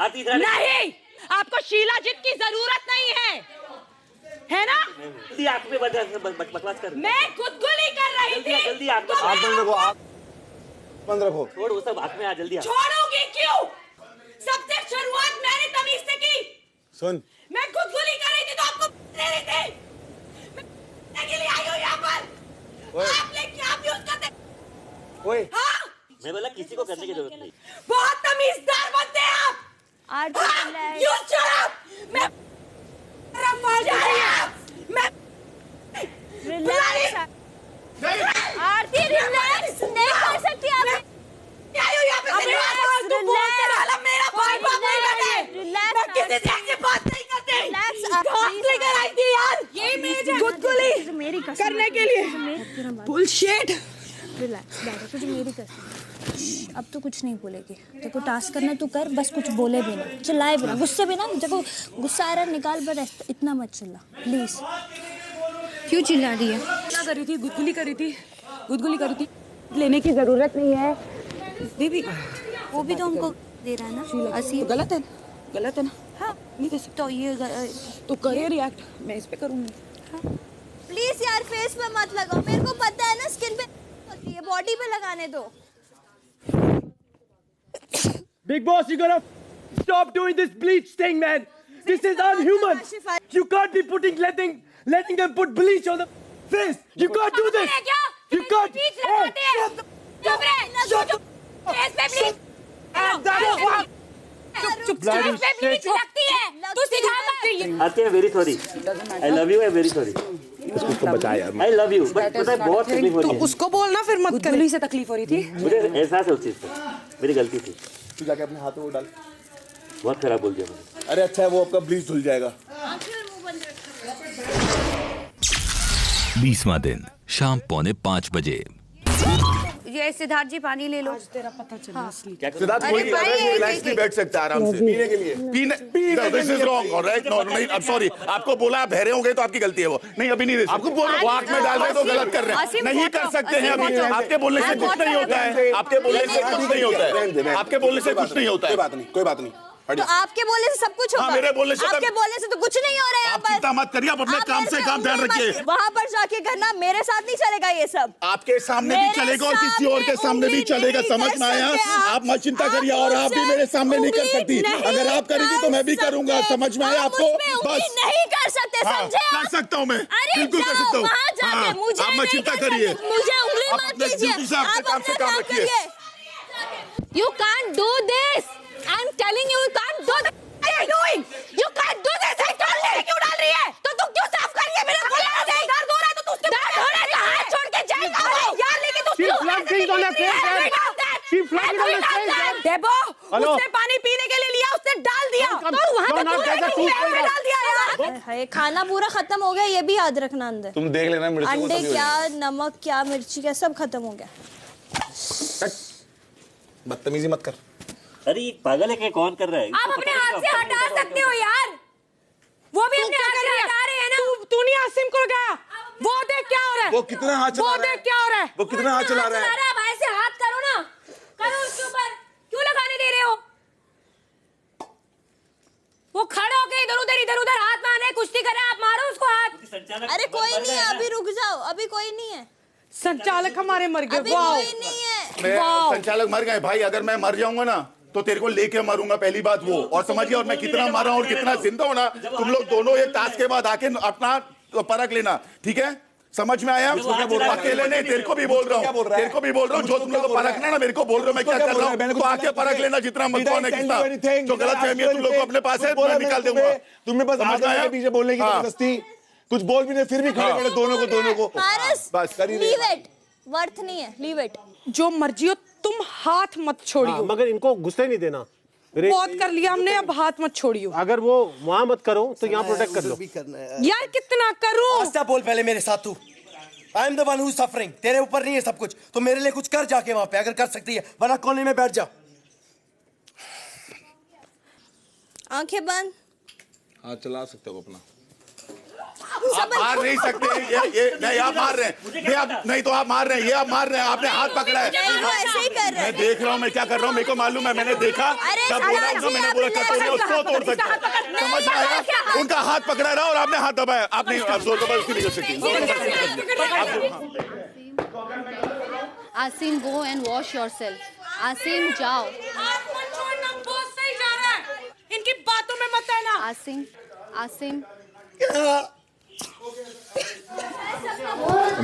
आती इधर नहीं, आपको शीलाजीत की जरूरत नहीं है ना? जल्दी आँख में बकवास कर। मैं गुदगुली कर रही थी। जल्दी आँख में बंद रखो। छोड़ वो सब, आँख में आ जल्दी आ। छोड़ोगी क्यों? सबसे शुरुआत मैंने तमीज से की। सुन, मैं गुदगुली कर रही थी तो आपको दे रही थी। मैं के लिए आई हूँ यहाँ पर। आप लेकिन क्या यूज करते? ओए। हाँ? मैं बोला किसी को करने की जरूरत नहीं। बहुत तमीजदार बनते हैं आप। You shut up! मैं आरती रिलैक्स नहीं कर सकती आप। मेरा भाई बाप नहीं करते। मैं किसी से ऐसी बात नहीं करती। घास लेकर आई थी यार। ये मेरी गुदगुली करने के लिए। बुलशिट। रिलैक्स दादा, तुझे मेरी कसम। अब तो कुछ नहीं बोलेगी। देखो टास्क करना तू कर, बस कुछ बोले भी ना, चिल्लाए भी ना, गुस्से भी ना। देखो गुस्सा आ रहा है निकाल, बस इतना मत चिल्ला प्लीज। क्यों चिल्ला रही है? क्या कर रही थी? गुदगुली कर रही थी। गुदगुली कर रही थी। लेने की जरूरत नहीं है दीदी। वो भी तो हमको दे रहा है ना। तो गलत है, गलत है ना? हाँ नहीं दे सकता। तो ये तो करे रिएक्ट, मैं इस पे करूंगी। हाँ। प्लीज यार फेस पे मत लगाओ, मेरे को पता है ना स्किन पे होती है, बॉडी पे लगाने दो। Big boss, you gotta stop doing this bleach thing, man. This is unhuman. You can't be letting them put bleach on the face. You can't do this. You can't. चुप रहे। लगती है तू सिखा मत। आती है very sorry, I love you, I very sorry. उसको बचा यार। आई लव यू, बट पता है बहुत तकलीफ हो रही है। उसको बोलना फिर मत कर। से तकलीफ हो रही थी। मुझे एहसास है उस चीज का, मेरी गलती थी। तू जाके अपने हाथ में वो डाल। बहुत खराब बोल दिया मैंने। अरे अच्छा है, वो आपका ब्लीच धुल जाएगा। 20वां दिन शाम 4:45 बजे। ये सिद्धार्थ जी पानी ले लो। तेरा पता चला असली। सिद्धार्थ कोई रिलैक्स नहीं बैठ सकता आराम से पीने के लिए। पीने this is wrong, alright. No नहीं, आई एम सॉरी। आपको बोला आप बहरे होंगे तो आपकी गलती है। वो नहीं, अभी नहीं दे सकते। आपको बोल रहे आंख में डाल रहे तो गलत कर रहे हैं। नहीं कर सकते हैं अभी। आपके बोलने से कुछ नहीं होता है। आपके बोलने से कुछ नहीं होता है। आपके बोलने से कुछ नहीं होता है। कोई बात नहीं। तो आपके बोलने से सब कुछ होगा। हाँ, मेरे बोलने से आपके बोलने से तो कुछ नहीं हो रहा है। आप चिंता मत करिए, आप अपने काम से काम ध्यान रखिए। वहाँ पर जाके करना, मेरे साथ नहीं चलेगा ये सब। आपके सामने भी चलेगा और किसी और के सामने भी चलेगा, समझ में आया? आप मत चिंता करिए। और आप भी मेरे सामने नहीं कर सकती। अगर आप करेंगी तो मैं भी करूंगा, समझ में आया आपको? बस नहीं कर सकते, समझे? कर सकता हूँ मैं, बिल्कुल कर सकता हूँ। मुझे आप मत चिंता करिए। मुझे उंगली मत कीजिए। आप अपने काम से काम रखिए। You can't do this. I'm telling you, you can't do this. What are you doing? You can't do this. I told you. क्यों डाल रही है? तो तू क्यों साफ कर रही है? मेरा बोला नहीं. दर्द हो रहा है तो तू उसके दर्द हो रहा है तो हाथ छोड़ के जाएगा. यार लेकिन तू क्यों? डेबो, उसने पानी पीने के लिए लिया, उसने डाल दिया. तो वहाँ पे तूने डाल दिया यार. खाना पूरा खत्म हो गया, ये भी याद रखना अंदर. तुम देख लेना मिर्ची को. अंडे क्या, नमक क्या, मिर्ची क्या, सब खत्म हो गया. बदतमीजी मत कर. अरे पागल है क्या? कौन कर रहा है? आप अपने हाथ से हटा सकते हो यार. वो भी अपने हाथ से हटा रहे हैं ना. तू नहीं आसिम को गया. वो देख क्या हो रहा है. वो कितना हाथ चला रहा है. वो देख क्या हो रहा है. वो कितना हाथ चला रहा है. भाई से हाथ करो ना. करो उसके ऊपर. क्यों लगाने दे रहे हो? वो खड़े होके इधर उधर हाथ मारे, कुश्ती करे. आप मारो उसको हाथ. अरे कोई नहीं है, अभी रुक जाओ, अभी कोई नहीं है. संचालक हमारे मर गए. अभी कोई नहीं है. संचालक मर गए भाई. अगर मैं मर जाऊंगा ना तो तेरे को लेके मरूंगा, पहली बात वो. और समझिए, और मैं कितना मारा और कितना जिंदा हूं ना, तुम लोग दोनों एक टास्क के बाद आके अपना परख लेना. ठीक है, समझ में आया? अकेले नहीं, तेरे को भी बोल रहा हूँ, तेरे को भी बोल रहा हूँ. जो तुम लोग को परखना ना, मेरे को बोल रहे हो मैं क्या कर रहा हूँ, तो आके परख लेना. जितना मत कौन है कितना. जो गलत फहमी है तुम लोग को अपने पास है, मैं निकाल दूंगा. तुम्हें बस आगे पीछे बोलने की जबरदस्ती. कुछ बोल भी नहीं, फिर भी खड़े खड़े दोनों को. बस लीव इट. वर्थ नहीं है, लीव इट. जो मर्जी हो, तुम हाथ मत छोड़ियो. मगर इनको गुस्से नहीं देना. बहुत कर लिया हमने, अब हाथ मत छोड़ियो. अगर वो वहां मत करो तो यहाँ प्रोटेक्ट कर लो. यार कितना करूं. आस्था बोल पहले मेरे साथ तू. I am the one who suffering. तेरे ऊपर नहीं है सब कुछ, तो मेरे लिए कुछ कर जाके वहां पे, अगर कर सकती है, वरना कोने में बैठ जा. आंखें बंद. हाँ चला सकते हो अपना. आप मार नहीं सकते. ये नहीं, आप मार रहे हैं. ये आप नहीं तो आप मार रहे हैं. ये आप मार रहे हैं. आपने हाथ पकड़ा है. ऐसे ही कर रहे हैं. मैं देख रहा हूँ मैं क्या कर रहा हूँ. मेरे को मालूम है, मैंने देखा. जब बोला उसको, मैंने बोला कटोरे उसको तोड़ सकता. समझ में आया? उनका हाथ पकड़ा रहा और आपने हाथ दबाया. आप नहीं, आप जोर जबरदस्ती नहीं कर सकती. Asim, go and wash yourself. Asim जाओ. हाथ मत छोड़ना, बहुत सही जा रहा है. इनकी बातों में मत आना. आसिम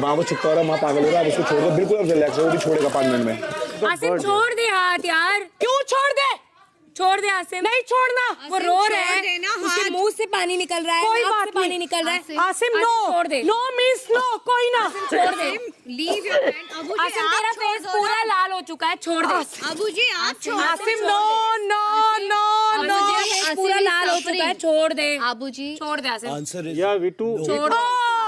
माँ वो चुप रहा, माँ पागल हो रहा है. उसको छोड़ दो, बिल्कुल रिलैक्स है. वो भी छोड़ेगा 5 मिनट में. आसिम छोड़ दे हाथ यार. क्यों छोड़ दे? छोड़ दे आसिम. नहीं छोड़ना. वो रो रहा है, उसके मुंह से पानी निकल रहा है, कोई नाक बात से पानी नहीं. निकल रहा है. आसिम नो. छोड़ दे. No means no. कोई ना. छोड़ दे. Leave your hand. आसिम तेरा फेस पूरा लाल हो चुका है. छोड़ दे. अबू जी आप छोड़. Asim no no no no. पूरा लाल हो चुका है. छोड़ दे. अबू जी छोड़ दे आसिम. आंसर इज या वी टू. छोड़ दे.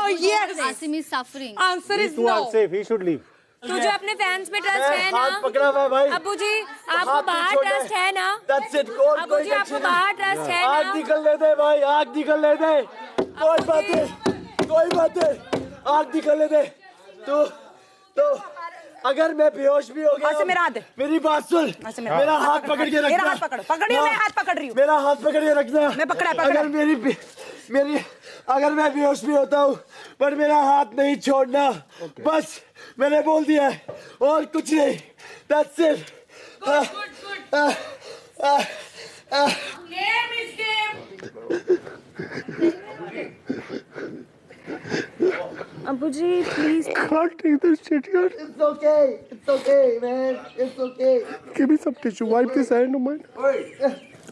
Yes. Asim is suffering. Answer is two no. Unsafe. He should leave. तुझे अपने फैंस पे ट्रस्ट है ना? हाथ पकड़ा हुआ है भाई. अबू जी आपको बाहर ट्रस्ट है ना? That's it. कोई अबू जी आपको बाहर ट्रस्ट है ना? आग निकलने दे भाई, आग निकलने दे. कोई बात नहीं. आग निकलने दे. तो अगर मैं बेहोश भी हो गया, मेरा हाथ दे. मेरी बात सुन. मेरा हाथ पकड़ के रखना. मेरा हाथ पकड़ो. पकड़ियो. मैं हाथ पकड़ रही हूँ. मेरा हाथ पकड़ के रखना. मैं पकड़ा. अगर मैं बेहोश भी होता हूँ, पर मेरा हाथ नहीं छोड़ना. बस मैंने बोल दिया है, और कुछ नहीं. That's it. Game is game. Abu ji please. Can't take this shit here. It's okay, man. It's okay. Give me some tissue. Wipe this hand of mine.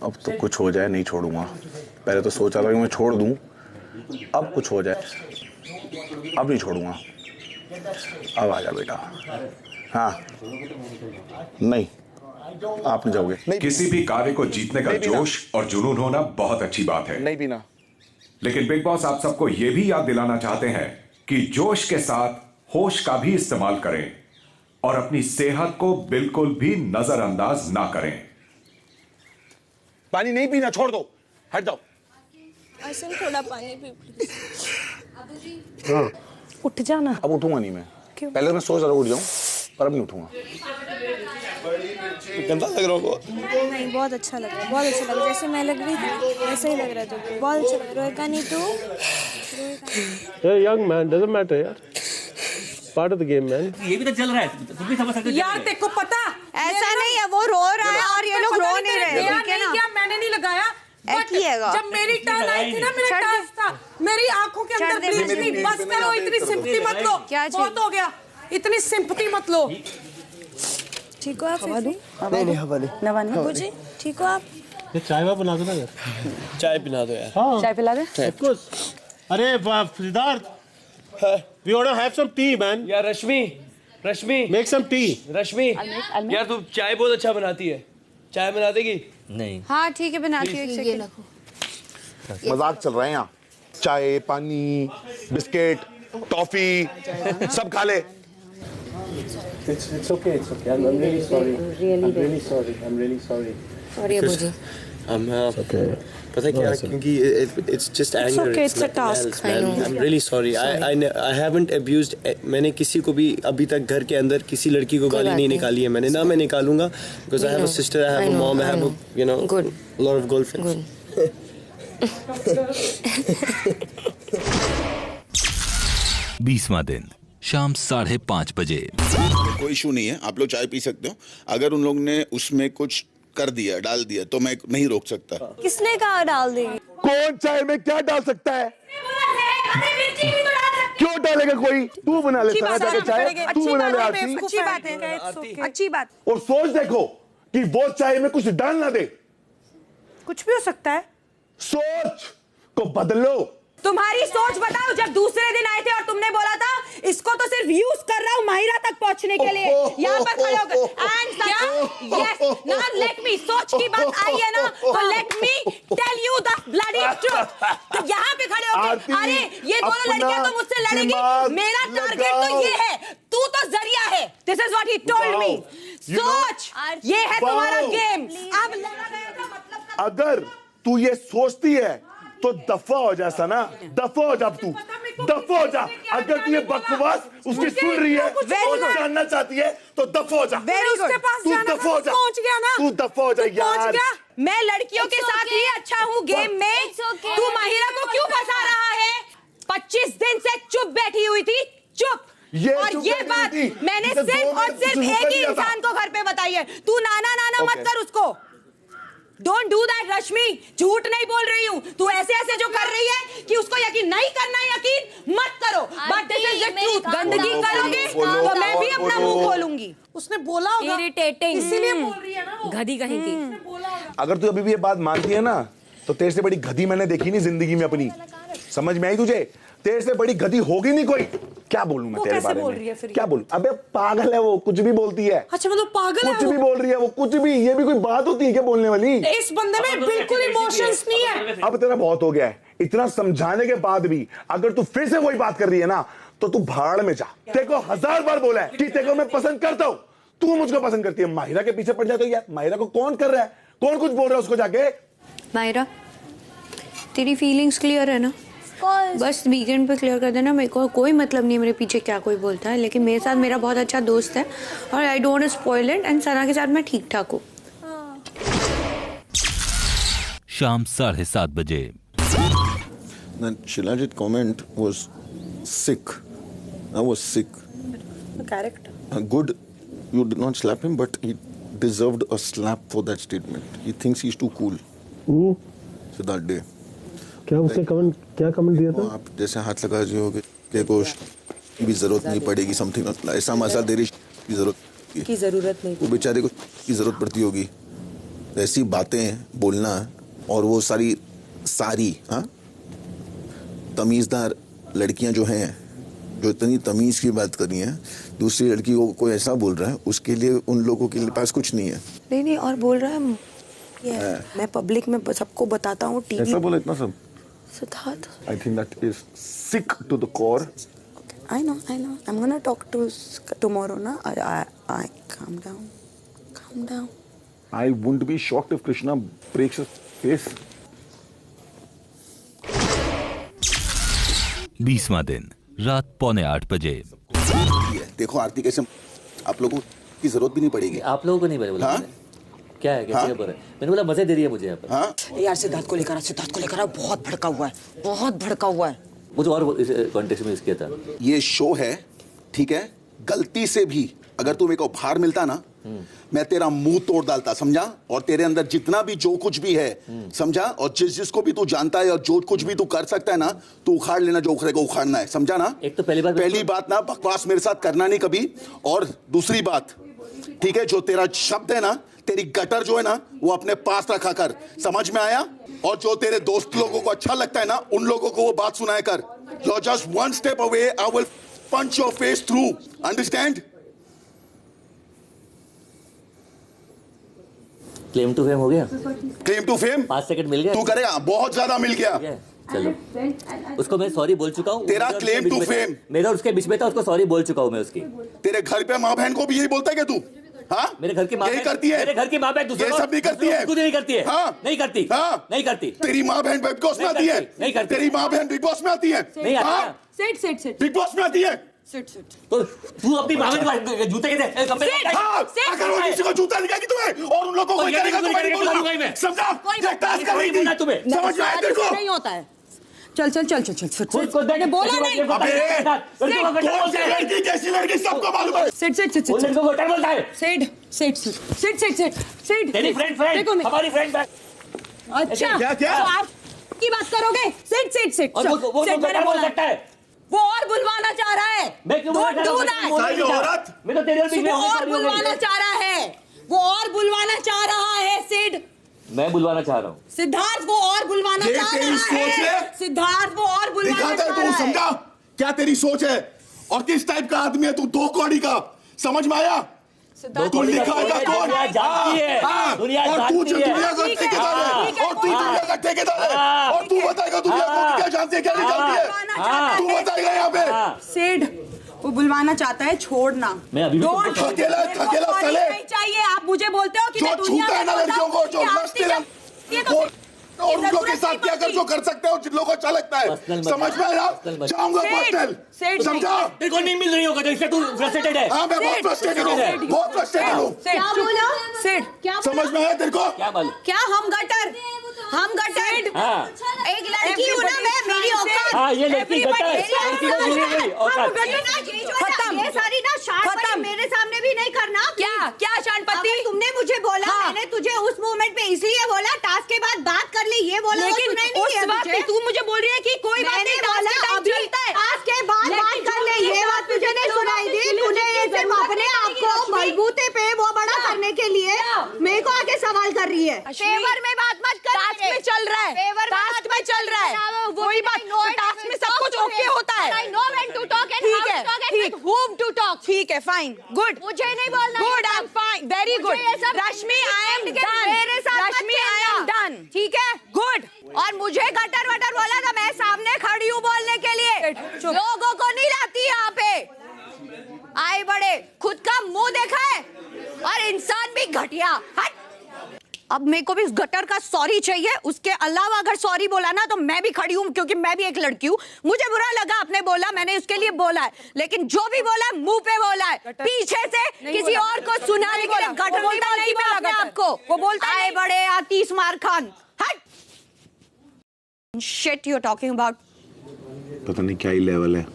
अब तो कुछ हो जाए नहीं छोड़ूंगा. पहले तो सोचा था कि मैं छोड़ दूं. अब कुछ हो जाए, अब नहीं छोड़ूंगा. अब आ जा बेटा. हाँ नहीं, आप नहीं जाओगे. किसी भी कार्य को जीतने का जोश और जुनून होना बहुत अच्छी बात है. नहीं पीना. लेकिन बिग बॉस आप सबको यह भी याद दिलाना चाहते हैं कि जोश के साथ होश का भी इस्तेमाल करें और अपनी सेहत को बिल्कुल भी नजरअंदाज ना करें. पानी नहीं पीना, छोड़ दो, हट जाओ. आसिम थोड़ा पानी पी प्लीज. हाँ. उठ जाना. अब उठूंगा नहीं मैं. क्यों? पहले मैं सोच रहा उठ जाऊं, पर अब नहीं उठूंगा. गंदा लग रहा हो. नहीं, बहुत अच्छा लग रहा है. बहुत अच्छा लग रहा है. जैसे मैं लग रही थी वैसे ही लग रहा है. तो बहुत अच्छा लग रहा है. रोएगा नहीं तू. You're a young man, doesn't matter यार. Part of the game, man. ये भी तो चल रहा है. तुम भी समझ सकते हो. यार तेरे को पता ऐसा नहीं है, वो रो रहा है और ये लोग रो नहीं रहे. ठीक है ना? क्या मैंने नहीं लगाया. जब मेरी टर्न आई थी ना, मेरा टास्क था, मेरी आंखों के अंदर ब्लीच थी. बस करो, इतनी सिंपैथी मत लो. बहुत हो गया. इतनी सिंपैथी मत लो. ठीक हो आप? नहीं नहीं हवा नहीं। नवानी अबू जी ठीक हो आप? चाय बना दो ना यार। चाय पिला दो यार। हाँ चाय पिला दे। Of course. अरे Siddharth, we want to have some tea, man. यार रश्मि Make some tea. रश्मि यार तू चाय बहुत अच्छा बनाती है, चाय बना देगी? नहीं। हाँ ठीक है बनाती हूँ। एक सेकंड। मजाक चल रहा है यहाँ। चाय, पानी, बिस्किट, टॉफी सब खा ले। It's okay. I'm really sorry. I'm really sorry. Sorry Abu ji. Okay. पता है क्या? क्योंकि it's just anger. okay, it's a task. I know. I'm really sorry. I haven't abused. मैंने किसी को भी अभी तक घर के अंदर किसी लड़की को गाली नहीं निकाली है मैंने, ना मैं निकालूंगा, because I have a sister, I have a mom, I have a, you know, a lot of girlfriends. 20वां दिन शाम 5:30 बजे। कोई इशू नहीं है, आप लोग चाय पी सकते हो। अगर उन लोग ने उसमें कुछ कर दिया, डाल दिया, तो मैं नहीं रोक सकता। किसने कहा डाल देंगे? कौन चाय में क्या डाल सकता है? क्यों डालेगा कोई? तू बना ले चाय, तू बना ले आरती। अच्छी बात है, अच्छी बात। और सोच देखो कि वो चाय में कुछ डाल ना दे। कुछ भी हो सकता है। सोच को बदलो। तुम्हारी सोच बताओ, जब दूसरे दिन आए थे और तुमने बोला था इसको तो सिर्फ यूज कर रहा हूँ माहिरा तक पहुंचने के लिए, यहाँ पर खड़े होकर यस नाउ लेट मी, सोच की बात आई है ना, तो let me tell you the bloody truth. तो यहाँ पे खड़े होकर अरे ये दोनों लड़कियां तो मुझसे लड़ेगी, मेरा टारगेट तो ये है, तू तो जरिया है। This is what he told me. सोच, ये है तुम्हारा गेम। अब अगर तू ये सोचती है तो दफा हो जा सना, दफा हो जा। तू दफा हो जा। अगर तू ये बकवास उसकी सुन रही है और जानना चाहती है तो दफा हो जा। तू दफा हो जा, तू दफा हो जा यार। मैं लड़कियों के साथ ही अच्छा हूँ गेम में, तू माहिरा को क्यों फंसा रहा है? 25 दिन से चुप बैठी हुई थी, चुप। और ये बात मैंने सिर्फ और सिर्फ एक ही इंसान को घर पे बताई है। तू नाना मत कर उसको। Don't do that रश्मि, झूठ नहीं बोल रही हूँ। तू ऐसे जो कर रही है कि उसको यकीन नहीं करना, यकीन मत करो। But this is the truth। गंदगी करोगे तो मैं भी अपना मुंह खोलूंगी। उसने बोला होगा, इरिटेटिंग, इसीलिए बोल रही है ना वो। गधी कहीं की। अगर तू अभी भी ये बात मानती है ना, तो तेरे से बड़ी गधी मैंने देखी नहीं जिंदगी में अपनी। समझ में आई तुझे? तेरे से बड़ी गधी होगी नहीं कोई। क्या बोलूं मैं तेरे बारे में? क्या बोलूं? अबे पागल है वो, कुछ भी बोलती है। अच्छा मतलब पागल है कुछ भी बोल रही है वो, कुछ भी। ये भी कोई बात होती है क्या बोलने वाली? इस बंदे में बिल्कुल इमोशंस नहीं है। अब तेरा बहुत हो गया है। इतना समझाने के बाद भी अगर तू फिर से वही बात कर रही है ना, तो तू भाड़ में जा। तेरे को 1000 बार बोला है कि तेरे को मैं पसंद करता हूँ, तू मुझको पसंद करती है। माहिरा के पीछे पड़ जाते हो यार। माहिरा को कौन कर रहा है? कौन कुछ बोल रहा है उसको जाके? माहिरा, तेरी फीलिंग्स क्लियर है ना? बस वीकेंड पे क्लियर कर देना। मेरे को कोई मतलब नहीं है मेरे पीछे क्या कोई बोलता है, लेकिन मेरे साथ मेरा बहुत अच्छा दोस्त है और I don't want to spoil it, and Sana के साथ मैं ठीक ठाक हूँ। शाम 7:30 बजे। Shilajit comment was sick. I was sick. Character. Good, you did not slap him, but he deserved a slap for that statement. He thinks he's too cool. Siddharth Day. क्या उसने क्या कमेंट दिया था? आप जैसे हाथ लगा रहे हो कि को भी जरूरत नहीं पड़ेगी, समथिंग ऐसा मसाला देरी की जरूरत नहीं, वो बेचारे को की जरूरत पड़ती होगी। ऐसी बातें बोलना और वो सारी हाँ तमीजदार लड़कियां जो हैं, जो इतनी तमीज की बात कर रही हैं, दूसरी लड़की को कोई ऐसा बोल रहा है, उसके लिए उन लोगों के पास कुछ नहीं है। नहीं और बोल रहा है मैं पब्लिक में सबको बताता हूँ, टीवी ऐसा बोला इतना सब। Siddharth, I think that is sick to the core. I know. I'm gonna talk to tomorrow, na? I calm down. I wouldn't be shocked if Krishna breaks his face. 20वां दिन रात 7:45 बजे। देखो आरती कैसे, आप लोगों की जरूरत भी नहीं पड़ेगी। आप लोगों को नहीं बोला? हाँ? क्या है, कैसे खबर है? मैंने बोला मजे दे रही है मुझे यहाँ पर। हाँ? यार सिद्धार्थ को लेकर बहुत भड़का हुआ है। मुझे और कॉन्टेक्स्ट में किया था। ये शो है, ठीक है? गलती से भी अगर तू मेरे को उपहार मिलता ना, मैं तेरा मुंह तोड़ डालता, समझा? और तेरे अंदर जितना भी जो कुछ भी है, समझा? और जिसको भी तू जानता है और जो कुछ भी तू कर सकता है ना, तू उखाड़ लेना, जो उखड़े को उखाड़ना है, समझा ना? एक तो पहली बात ना बकवास मेरे साथ करना नहीं कभी। और दूसरी बात, ठीक है? जो तेरा शब्द है ना, तेरी गटर जो है ना, वो अपने पास रखा कर, समझ में आया? और जो तेरे दोस्त लोगों को अच्छा लगता है ना, उन लोगों को वो बात सुनाया कर. You're just one step away. I will punch your face through. Understand? Claim to fame हो गया? क्लेम टू फेम 5 सेकंड मिल गया? तू करेगा? बहुत ज्यादा मिल गया. चलो, उसको मैं सॉरी बोल चुका हूँ. तेरा क्लेम टू फेम मेरा उसके बीच में था, उसको सॉरी बोल चुका हूँ मैं उसकी. तेरे घर पे माँ बहन को भी यही बोलता है क्या तू? हाँ? मेरे घर की माँ यही करती है? मेरे घर की माँ बहन ये सब नहीं करती है? नहीं करती है. हाँ? नहीं करती. हाँ? नहीं करती. तेरी माँ बहन बिग बॉस में आती है? नहीं करती. तेरी माँ बहन बिग बॉस में आती है? नहीं आती. Sit sit sit big boss में आती है? Sit sit. तो तू अपनी माँ बहन जूते के दे. हाँ, अगर वो किसी को जूता दिखाएगी तुम्हें और उन लोगों को करेगा तो मैं नहीं बोलूंगा. समझा? ये टास्क कर रही थी तुम्हें. समझ में आया तेरे को? नहीं होता है. चल चल चल चल चल. मैंने बोला नहीं. अबे लड़की कैसी लड़की सबको मालूम है. Sit sit sit. लड़कों को गटर बोलता है. Sit sit sit sit sit sit sit. तेरी फ्रेंड हमारी फ्रेंड. अच्छा क्या क्या? तो आप की बात करोगे? Sit sit sit. वो गटर बोल सकता है. वो और बुलवाना चाह रहा है. मैं क्यों बोल रहा हूँ? औरत मैं तो तेरे और बुलवाना चाह रहा है. वो और बुलवाना चाह रहा है. सिड मैं बुलवाना चाह रहा हूँ. सिद्धार्थ वो और बुलवाना चाह रहा है. सिद्धार्थ वो और बुलवाना चाह रहा है. समझा क्या तेरी सोच है और किस टाइप का आदमी है तू? 2 कौड़ी का. समझ में आया? तू लिखाएगा कौन? और तू दुनिया का ठेकेदार है. और तू दुनिया का ठेकेदार है. और तू बताएगा दुनिया को क्या जानती है क्या नहीं जानती है? तू बताएगा यहाँ पे. सिड वो बुलवाना चाहता है. छोड़ना. मैं अभी थकेला साले. नहीं चाहिए. आप मुझे बोलते हो कि जो छूता है ना लड़कियों को, जो लस्ते और उन लोगों के साथ क्या कर जो कर सकते हो जिन लोगों को अच्छा लगता है. समझ में आया? जाऊंगा पर्सनल. समझा? तेरे को नहीं मिल रही होगा तो इससे तू फ्रस्ट्रेटेड है. हाँ मैं बहुत फ्रस्ट्रेटेड हूँ. बहुत फ्रस्ट्रेटेड हूँ. क्या बोला? सिड क्या समझ में आया तेरे को? क्या मालूम? क्या हम गटर एक लड़की हूँ ना मैं. मेरी औकात. हाँ ये लड़की गटर. लड़की को मिली नहीं औकात. खत्म. ये सारी ना शांत मेरे सामने भी नहीं करना. क्या शांतपति? तुमने मुझे बोला. मैंने तुझे उस मोमेंट पे इसलिए बोला टास्क के बाद बात कर ले. ये बोला. लेकिन उस वक्त तू मुझे बोल रही है कि कोई बात नहीं. टास्क के बाद बात कर ले. ये बात तुझे नहीं सुनाई दी? तूने ये सिर्फ अपने आप को मजबूते पे वो बड़ा करने के लिए मेरे को आके सवाल कर रही है. फेवर में बात मत कर. टास्क में चल रहा है. टास्क में चल रहा है. कोई बात. टास्क में सब कुछ ओके होता है. I know when to talk and how to talk and with whom to talk. ठीक है. फाइन. गुड. मुझे नहीं बोलना. Good. I am fine. Very good. Rashmi I am done. मेरे साथ रश्मि आई एम डन. ठीक है. गुड. और मुझे गटर वटर बोला था. मैं सामने खड़ी हूँ बोलने के लिए. लोगों को नहीं लाती यहाँ पे. आए बड़े खुद का मुंह देखा है और इंसान भी घटिया. हट. अब मेरे को भी उस गटर का सॉरी चाहिए. उसके अलावा अगर सॉरी बोला ना तो मैं भी खड़ी हूँ क्योंकि मैं भी एक लड़की हूँ. मुझे बुरा लगा आपने बोला. मैंने उसके लिए बोला है. लेकिन जो भी बोला मुंह पे बोला है. पीछे से किसी और को सुनाने के लिए गटर नहीं बोला अपने आपको. वो बोलता है बड़े आतिश मार खान. हट. Shit you're talking about. पता नहीं क्या ही लेवल है.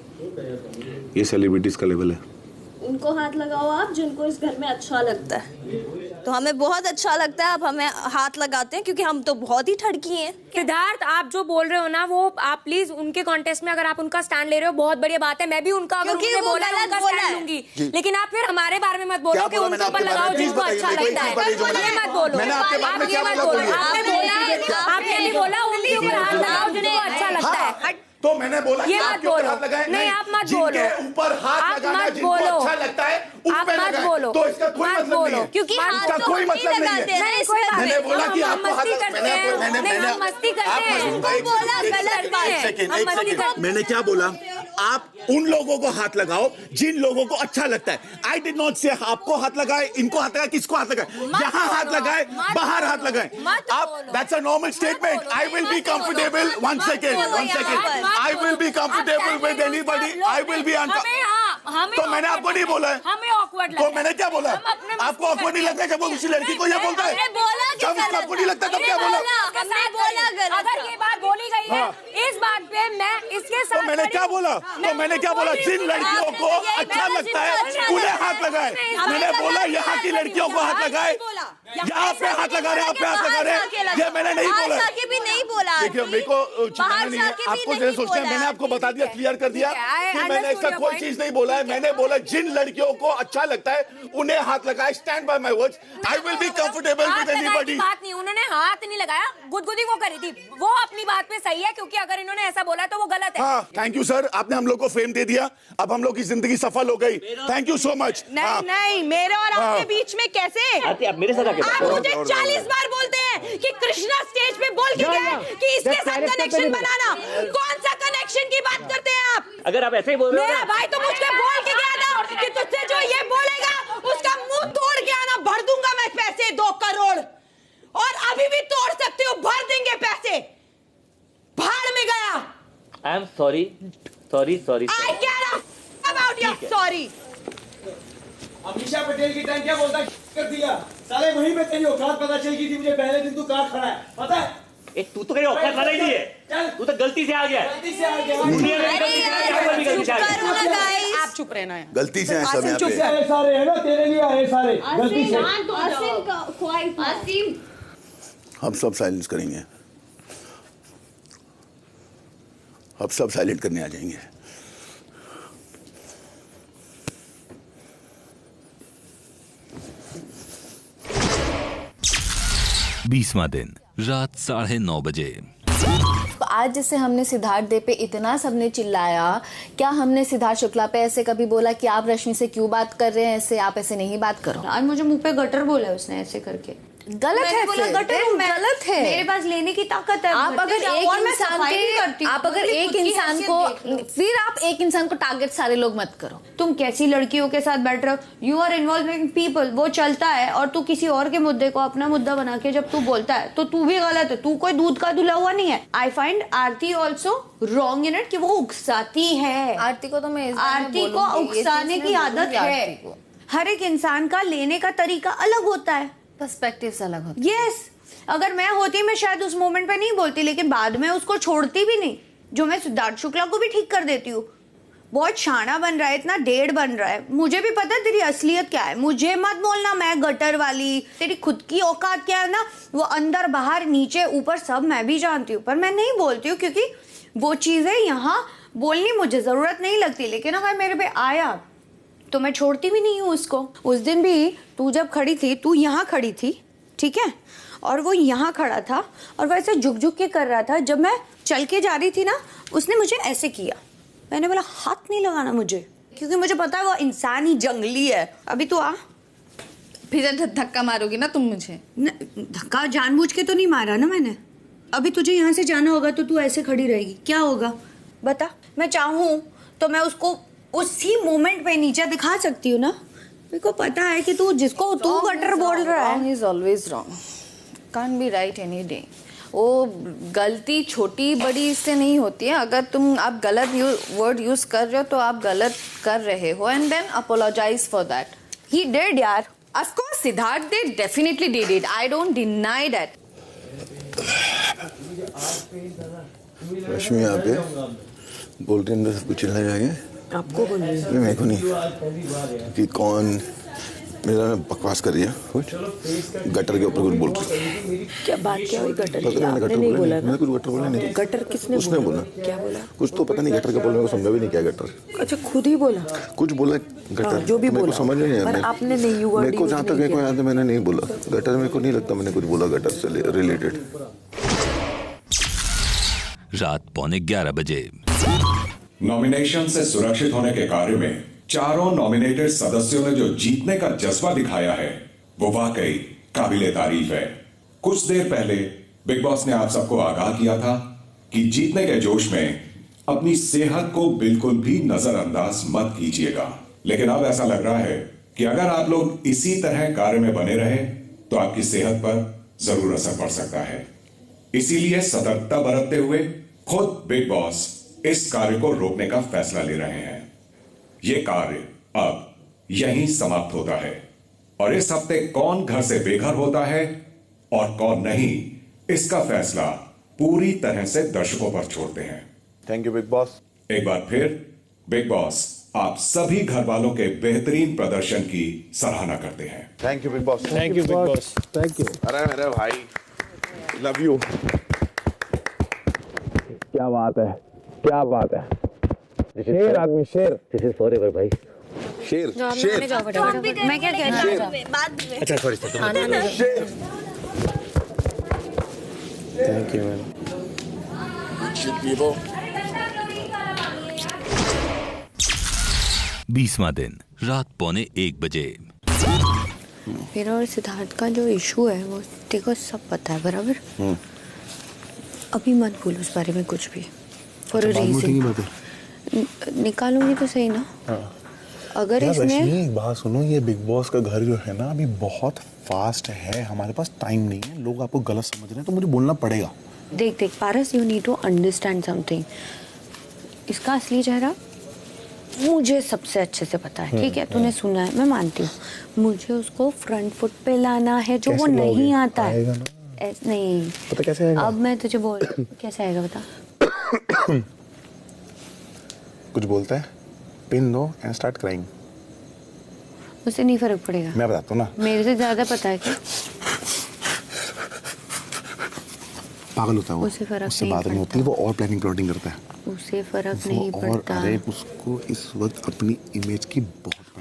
ये सेलिब्रिटीज का लेवल है. उनको हाथ लगाओ आप जिनको इस घर में अच्छा लगता है. तो हमें बहुत अच्छा लगता है. आप हमें हाथ लगाते हैं क्योंकि हम तो बहुत ही ठड़की हैं. सिद्धार्थ आप जो बोल रहे हो ना वो आप प्लीज उनके कॉन्टेस्ट में अगर आप उनका स्टैंड ले रहे हो बहुत बढ़िया बात है. मैं भी उनका अगर उन्होंने बोला है उनका स्टैंड लूंगी. लेकिन आप फिर हमारे बारे में मत बोलो कि उनके ऊपर लगाओ जिनको अच्छा लगता है. ये मत बोलो. आप ये मत बोलो. आपने भी बोला उनके ऊपर हाथ लगाओ जिनको अच्छा लगता है. तो मैंने बोला ये मत बोलो. नहीं आप मत बोलो. ऊपर हाथ लगाना जिनको अच्छा लगता है आप मत बोलो. तो इसका कोई मतलब नहीं है. क्योंकि हाथ तो कोई मतलब नहीं है. मैंने बोला कि आपको मस्ती करते हैं. हम मस्ती करते हैं. बोला गलत बात है. मैंने क्या बोला? आप उन लोगों को हाथ लगाओ जिन लोगों को अच्छा लगता है. आई डिड नॉट से आपको हाथ लगाए, इनको हाथ लगाए, किसको हाथ लगाए. यहाँ हाथ लगाए, बाहर हाथ लगाए. आप that's a normal statement. I will be comfortable. One second. I will be comfortable with anybody. I will be तो मैंने आपको नहीं बोला है. हमें awkward लगता है. तो मैंने क्या बोला? आपको awkward नहीं लगता जब वो किसी लड़की को ये बोलता है? जब उसको आपको नहीं लगता तब क्या बोला? अगर ये बात बोली गई है इस बात पे मैं इसके साथ. तो मैंने क्या बोला? तो मैंने क्या बोला? जिन लड़कियों को अच्छा लगता है उन्हें हाथ लगाए. मैंने बोला यहाँ की लड़कियों को हाथ लगाए. यहाँ पे हाथ लगा रहे हैं, आप पे हाथ लगा रहे हैं, ये मैंने नहीं बोला। बाहर जाके भी नहीं बोला। देखिए मेरे को चिढ़ाना नहीं है, आपको जैसे सोचते हैं, मैंने आपको बता दिया, क्लियर कर दिया कि मैंने ऐसा कोई चीज नहीं बोला है। मैंने बोला जिन लड़कियों को अच्छा लगता है उन्हें हाथ लगाए, stand by my words, I will be comfortable with anybody. बात नहीं, उन्होंने हाथ नहीं लगाया, गुदगुदी वो करी थी, वो अपनी बात पे सही है, क्योंकि अगर इन्होंने ऐसा बोला तो वो गलत है। हाँ, थैंक यू सर, आपने हम लोग को फेम दे दिया, अब हम लोग की जिंदगी सफल हो गई, थैंक यू सो मच। नहीं नहीं, मेरे और आपके बीच में कैसे? आप मेरे साथ आके आप मुझे 40 बार बोलते हैं कि कृष्णा स्टेज पे बोल के गया है कि इसके साथ कनेक्शन बनाना। कौन सा कनेक्शन की बात करते हैं आप? अगर आप ऐसे ही बोल रहे हो, मेरा भाई तो मुझसे बोल के गया था कि तुझसे जो ये बोलेगा उसका मुंह तोड़ के आना, भर दूंगा मैं पैसे 2 करोड़, और अभी भी तोड़ सकते हो, भर देंगे पैसे। भाड़ में गया। I am sorry, sorry sorry. I care about your sorry. Amisha Patel की टाइम क्या बोलता कर दिया साले, वहीं पे तेरी औकात पता चल गई थी मुझे पहले दिन तू कहाँ खड़ा है, पता है? तू तो कहीं औकात वाला ही नहीं है, तू तो गलती से आ गया। गलती से आ गया। आप चुप रहना है। गलती से सब यहाँ पे आए सारे है ना, तेरे लिए आए सारे गलती से। हम सब साइलेंस करेंगे, अब सब साइलेंट करने आ जाएंगे। बीसवां दिन रात 9:30 बजे। आज जैसे हमने सिद्धार्थ दे पे इतना सबने चिल्लाया, क्या हमने सिद्धार्थ शुक्ला पे ऐसे कभी बोला कि आप रश्मि से क्यों बात कर रहे हैं, ऐसे आप ऐसे नहीं बात करो? आज मुझे मुंह पे गटर बोला है उसने ऐसे करके। गलत है, बोला गटर हूं मैं, गलत है। मेरे पास लेने की ताकत है। आप अगर एक इंसान को, फिर आप एक इंसान को टारगेट सारे लोग मत करो। तुम कैसी लड़कियों के साथ बैठ रहे हो? यू आर इन्वॉल्विंग पीपल, वो चलता है, और तू किसी और के मुद्दे को अपना मुद्दा बना के जब तू बोलता है तो तू भी गलत है, तू कोई दूध का धुला हुआ नहीं है। I find Aarti also wrong in it कि वो उकसाती है। आरती को तो मैं आरती को उकसाने की आदत है। हर एक इंसान का लेने का तरीका अलग होता है, पर्सपेक्टिव्स अलग होते हैं। यस, अगर मैं होती मैं शायद उस मोमेंट पे नहीं बोलती, लेकिन बाद में उसको छोड़ती भी नहीं, जो मैं सिद्धार्थ शुक्ला को भी ठीक कर देती हूँ। बहुत शाना बन रहा है, इतना डेढ़ बन रहा है, मुझे भी पता है तेरी असलियत क्या है। मुझे मत बोलना मैं गटर वाली, तेरी खुद की औकात क्या है ना, वो अंदर बाहर नीचे ऊपर सब मैं भी जानती हूँ, पर मैं नहीं बोलती हूँ क्योंकि वो चीजें यहाँ बोलनी मुझे जरूरत नहीं लगती। लेकिन अगर मेरे पे आया तो मैं छोड़ती भी नहीं हूँ उसको। उस दिन भी तू जब खड़ी थी, तू यहाँ खड़ी थी, ठीक है, और वो यहाँ खड़ा था और वो ऐसे झुक झुक के कर रहा था। जब मैं चल के जा रही थी ना, उसने मुझे ऐसे किया, मैंने बोला हाथ नहीं लगाना मुझे, क्योंकि मुझे पता है वो इंसान ही जंगली है। अभी तू आ, फिर धक्का मारोगी ना तुम मुझे? धक्का जानबूझ के तो नहीं मारा ना मैंने। अभी तुझे यहाँ से जाना होगा तो तू ऐसे खड़ी रहेगी, क्या होगा बता? मैं चाहूँ तो मैं उसको उसी मोमेंट पे नीचे दिखा सकती हूँ ना। मेरे को पता है कि तू जिसको तू गटर बोल रहा है, wrong is always wrong, can't be right any day। वो गलती छोटी बड़ी इससे नहीं होती है। अगर तुम आप गलत वर्ड यूज कर रहे हो तो आप गलत कर रहे हो, and then apologize for that. He did यार, of course Siddharth did, definitely did it, I don't deny that. Rashmi यहाँ पे बोल रही है सबको चिल्लाए जाएंगे, आपको बोल रही है, मेरे को नहीं कि कौन मेरा बकवास कर रही है कुछ गटर के ऊपर कुछ बोल रही है। क्या बात क्या हुई गटर की? मैंने आपने गटर नहीं बोला बोला मैंने कुछ गटर बोला नहीं। गटर किसने उसने बोला? क्या बोला? कुछ तो पता नहीं गटर का बोलने को समझा भी नहीं क्या गटर। अच्छा, खुद ही बोला कुछ बोला गटर, जो भी मेरे को बोला समझ नहीं आया। पर आपने नहीं हुआ, मेरे को जहाँ तक मेरे को याद है मैंने नहीं बोला गटर, मेरे को नहीं लगता मैंने कुछ बोला गटर से रिलेटेड। रात 11:15 बजे। नॉमिनेशन से सुरक्षित होने के कार्य में चारों नॉमिनेटेड सदस्यों ने जो जीतने का जज्बा दिखाया है वो वाकई काबिले तारीफ है। कुछ देर पहले बिग बॉस ने आप सबको आगाह किया था कि जीतने के जोश में अपनी सेहत को बिल्कुल भी नजरअंदाज मत कीजिएगा। लेकिन अब ऐसा लग रहा है कि अगर आप लोग इसी तरह कार्य में बने रहे तो आपकी सेहत पर जरूर असर पड़ सकता है। इसीलिए सतर्कता बरतते हुए खुद बिग बॉस इस कार्य को रोकने का फैसला ले रहे हैं। यह कार्य अब यहीं समाप्त होता है और इस हफ्ते कौन घर से बेघर होता है और कौन नहीं, इसका फैसला पूरी तरह से दर्शकों पर छोड़ते हैं। Thank you big boss. एक बार फिर बिग बॉस आप सभी घर वालों के बेहतरीन प्रदर्शन की सराहना करते हैं। Thank you big boss. Thank you big boss. Thank you. अरे मेरे भाई, लव यू। क्या बात है, क्या बात है। शेर आदमी, शेर। दिस इज फॉरएवर भाई। शेर शेर। मैं क्या कह रही हूँ बाद में। अच्छा सॉरी थैंक यू मैम। 20वां दिन रात 12:45 मेरा और सिद्धार्थ का जो इशू है वो देखो सब पता है बराबर। अभी मत भूल उस बारे में कुछ भी। फॉर अ रीजन निकालूंगी तो सही ना। अगर इसने एक बात सुनो, ये बिग बॉस का घर जो है ना अभी बहुत फास्ट है, हमारे पास टाइम नहीं है, लोग आपको गलत समझ रहे हैं तो मुझे बोलना पड़ेगा। देख Paras, you need to understand something. इसका असली चेहरा मुझे सबसे अच्छे से पता है, ठीक है? तूने सुना है, मैं मानती हूँ। मुझे उसको फ्रंट फुट पे लाना है जो वो नहीं आता है। नहीं पता कैसे आएगा? अब मैं तुझे बोल कैसे आएगा बता। कुछ बोलता है, पिन दो एंड स्टार्ट क्राइंग। उससे नहीं फर्क पड़ेगा। मैं बताता हूँ ना, मेरे से ज्यादा पता है क्या? पागल होता है वो, उसे फर्क उससे नहीं बात नहीं होती, वो और प्लानिंग प्लॉटिंग करता है। उसे फर्क वो नहीं और पड़ता। अरे उसको इस वक्त अपनी इमेज की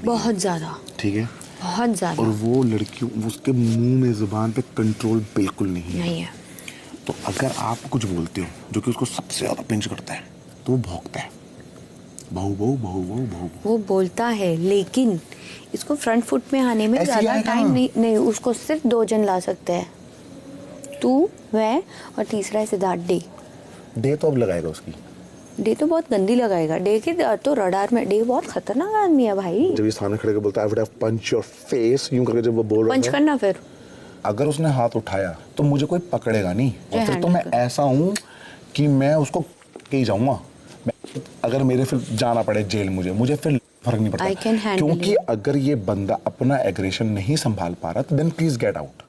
बहुत ज्यादा, ठीक है, बहुत ज्यादा। और वो लड़की, उसके मुंह में जुबान पे कंट्रोल बिल्कुल नहीं है। तो अगर आप कुछ बोलते हो जो कि उसको सबसे ज्यादा पिंच करता है तो वो भौंकता है, बहू बहू बहू बहू बहू। वो बोलता है, लेकिन इसको फ्रंट फुट में आने में ज्यादा टाइम नहीं। उसको सिर्फ 2 जन ला सकते हैं, तू, मैं और तीसरा है सिद्धार्थ। डे तो अब लगाएगा उसकी। डे तो बहुत गंदी लगाएगा। डे के तो रडार में डे बहुत खतरनाक आदमी है भाई। जब ये सामने खड़े के बोलता है I would have punch your face, यूं करके जब वो बोल रहा है, पंच करना फिर। अगर उसने हाथ उठाया तो मुझे कोई पकड़ेगा नहीं, और फिर तो मैं ऐसा हूँ कि मैं उसको कहीं जाऊंगा। अगर मेरे फिर जाना पड़े जेल, मुझे फिर फर्क नहीं पड़ता, क्योंकि अगर ये बंदा अपना एग्रेशन नहीं संभाल पा रहा तो देन प्लीज गेट आउट।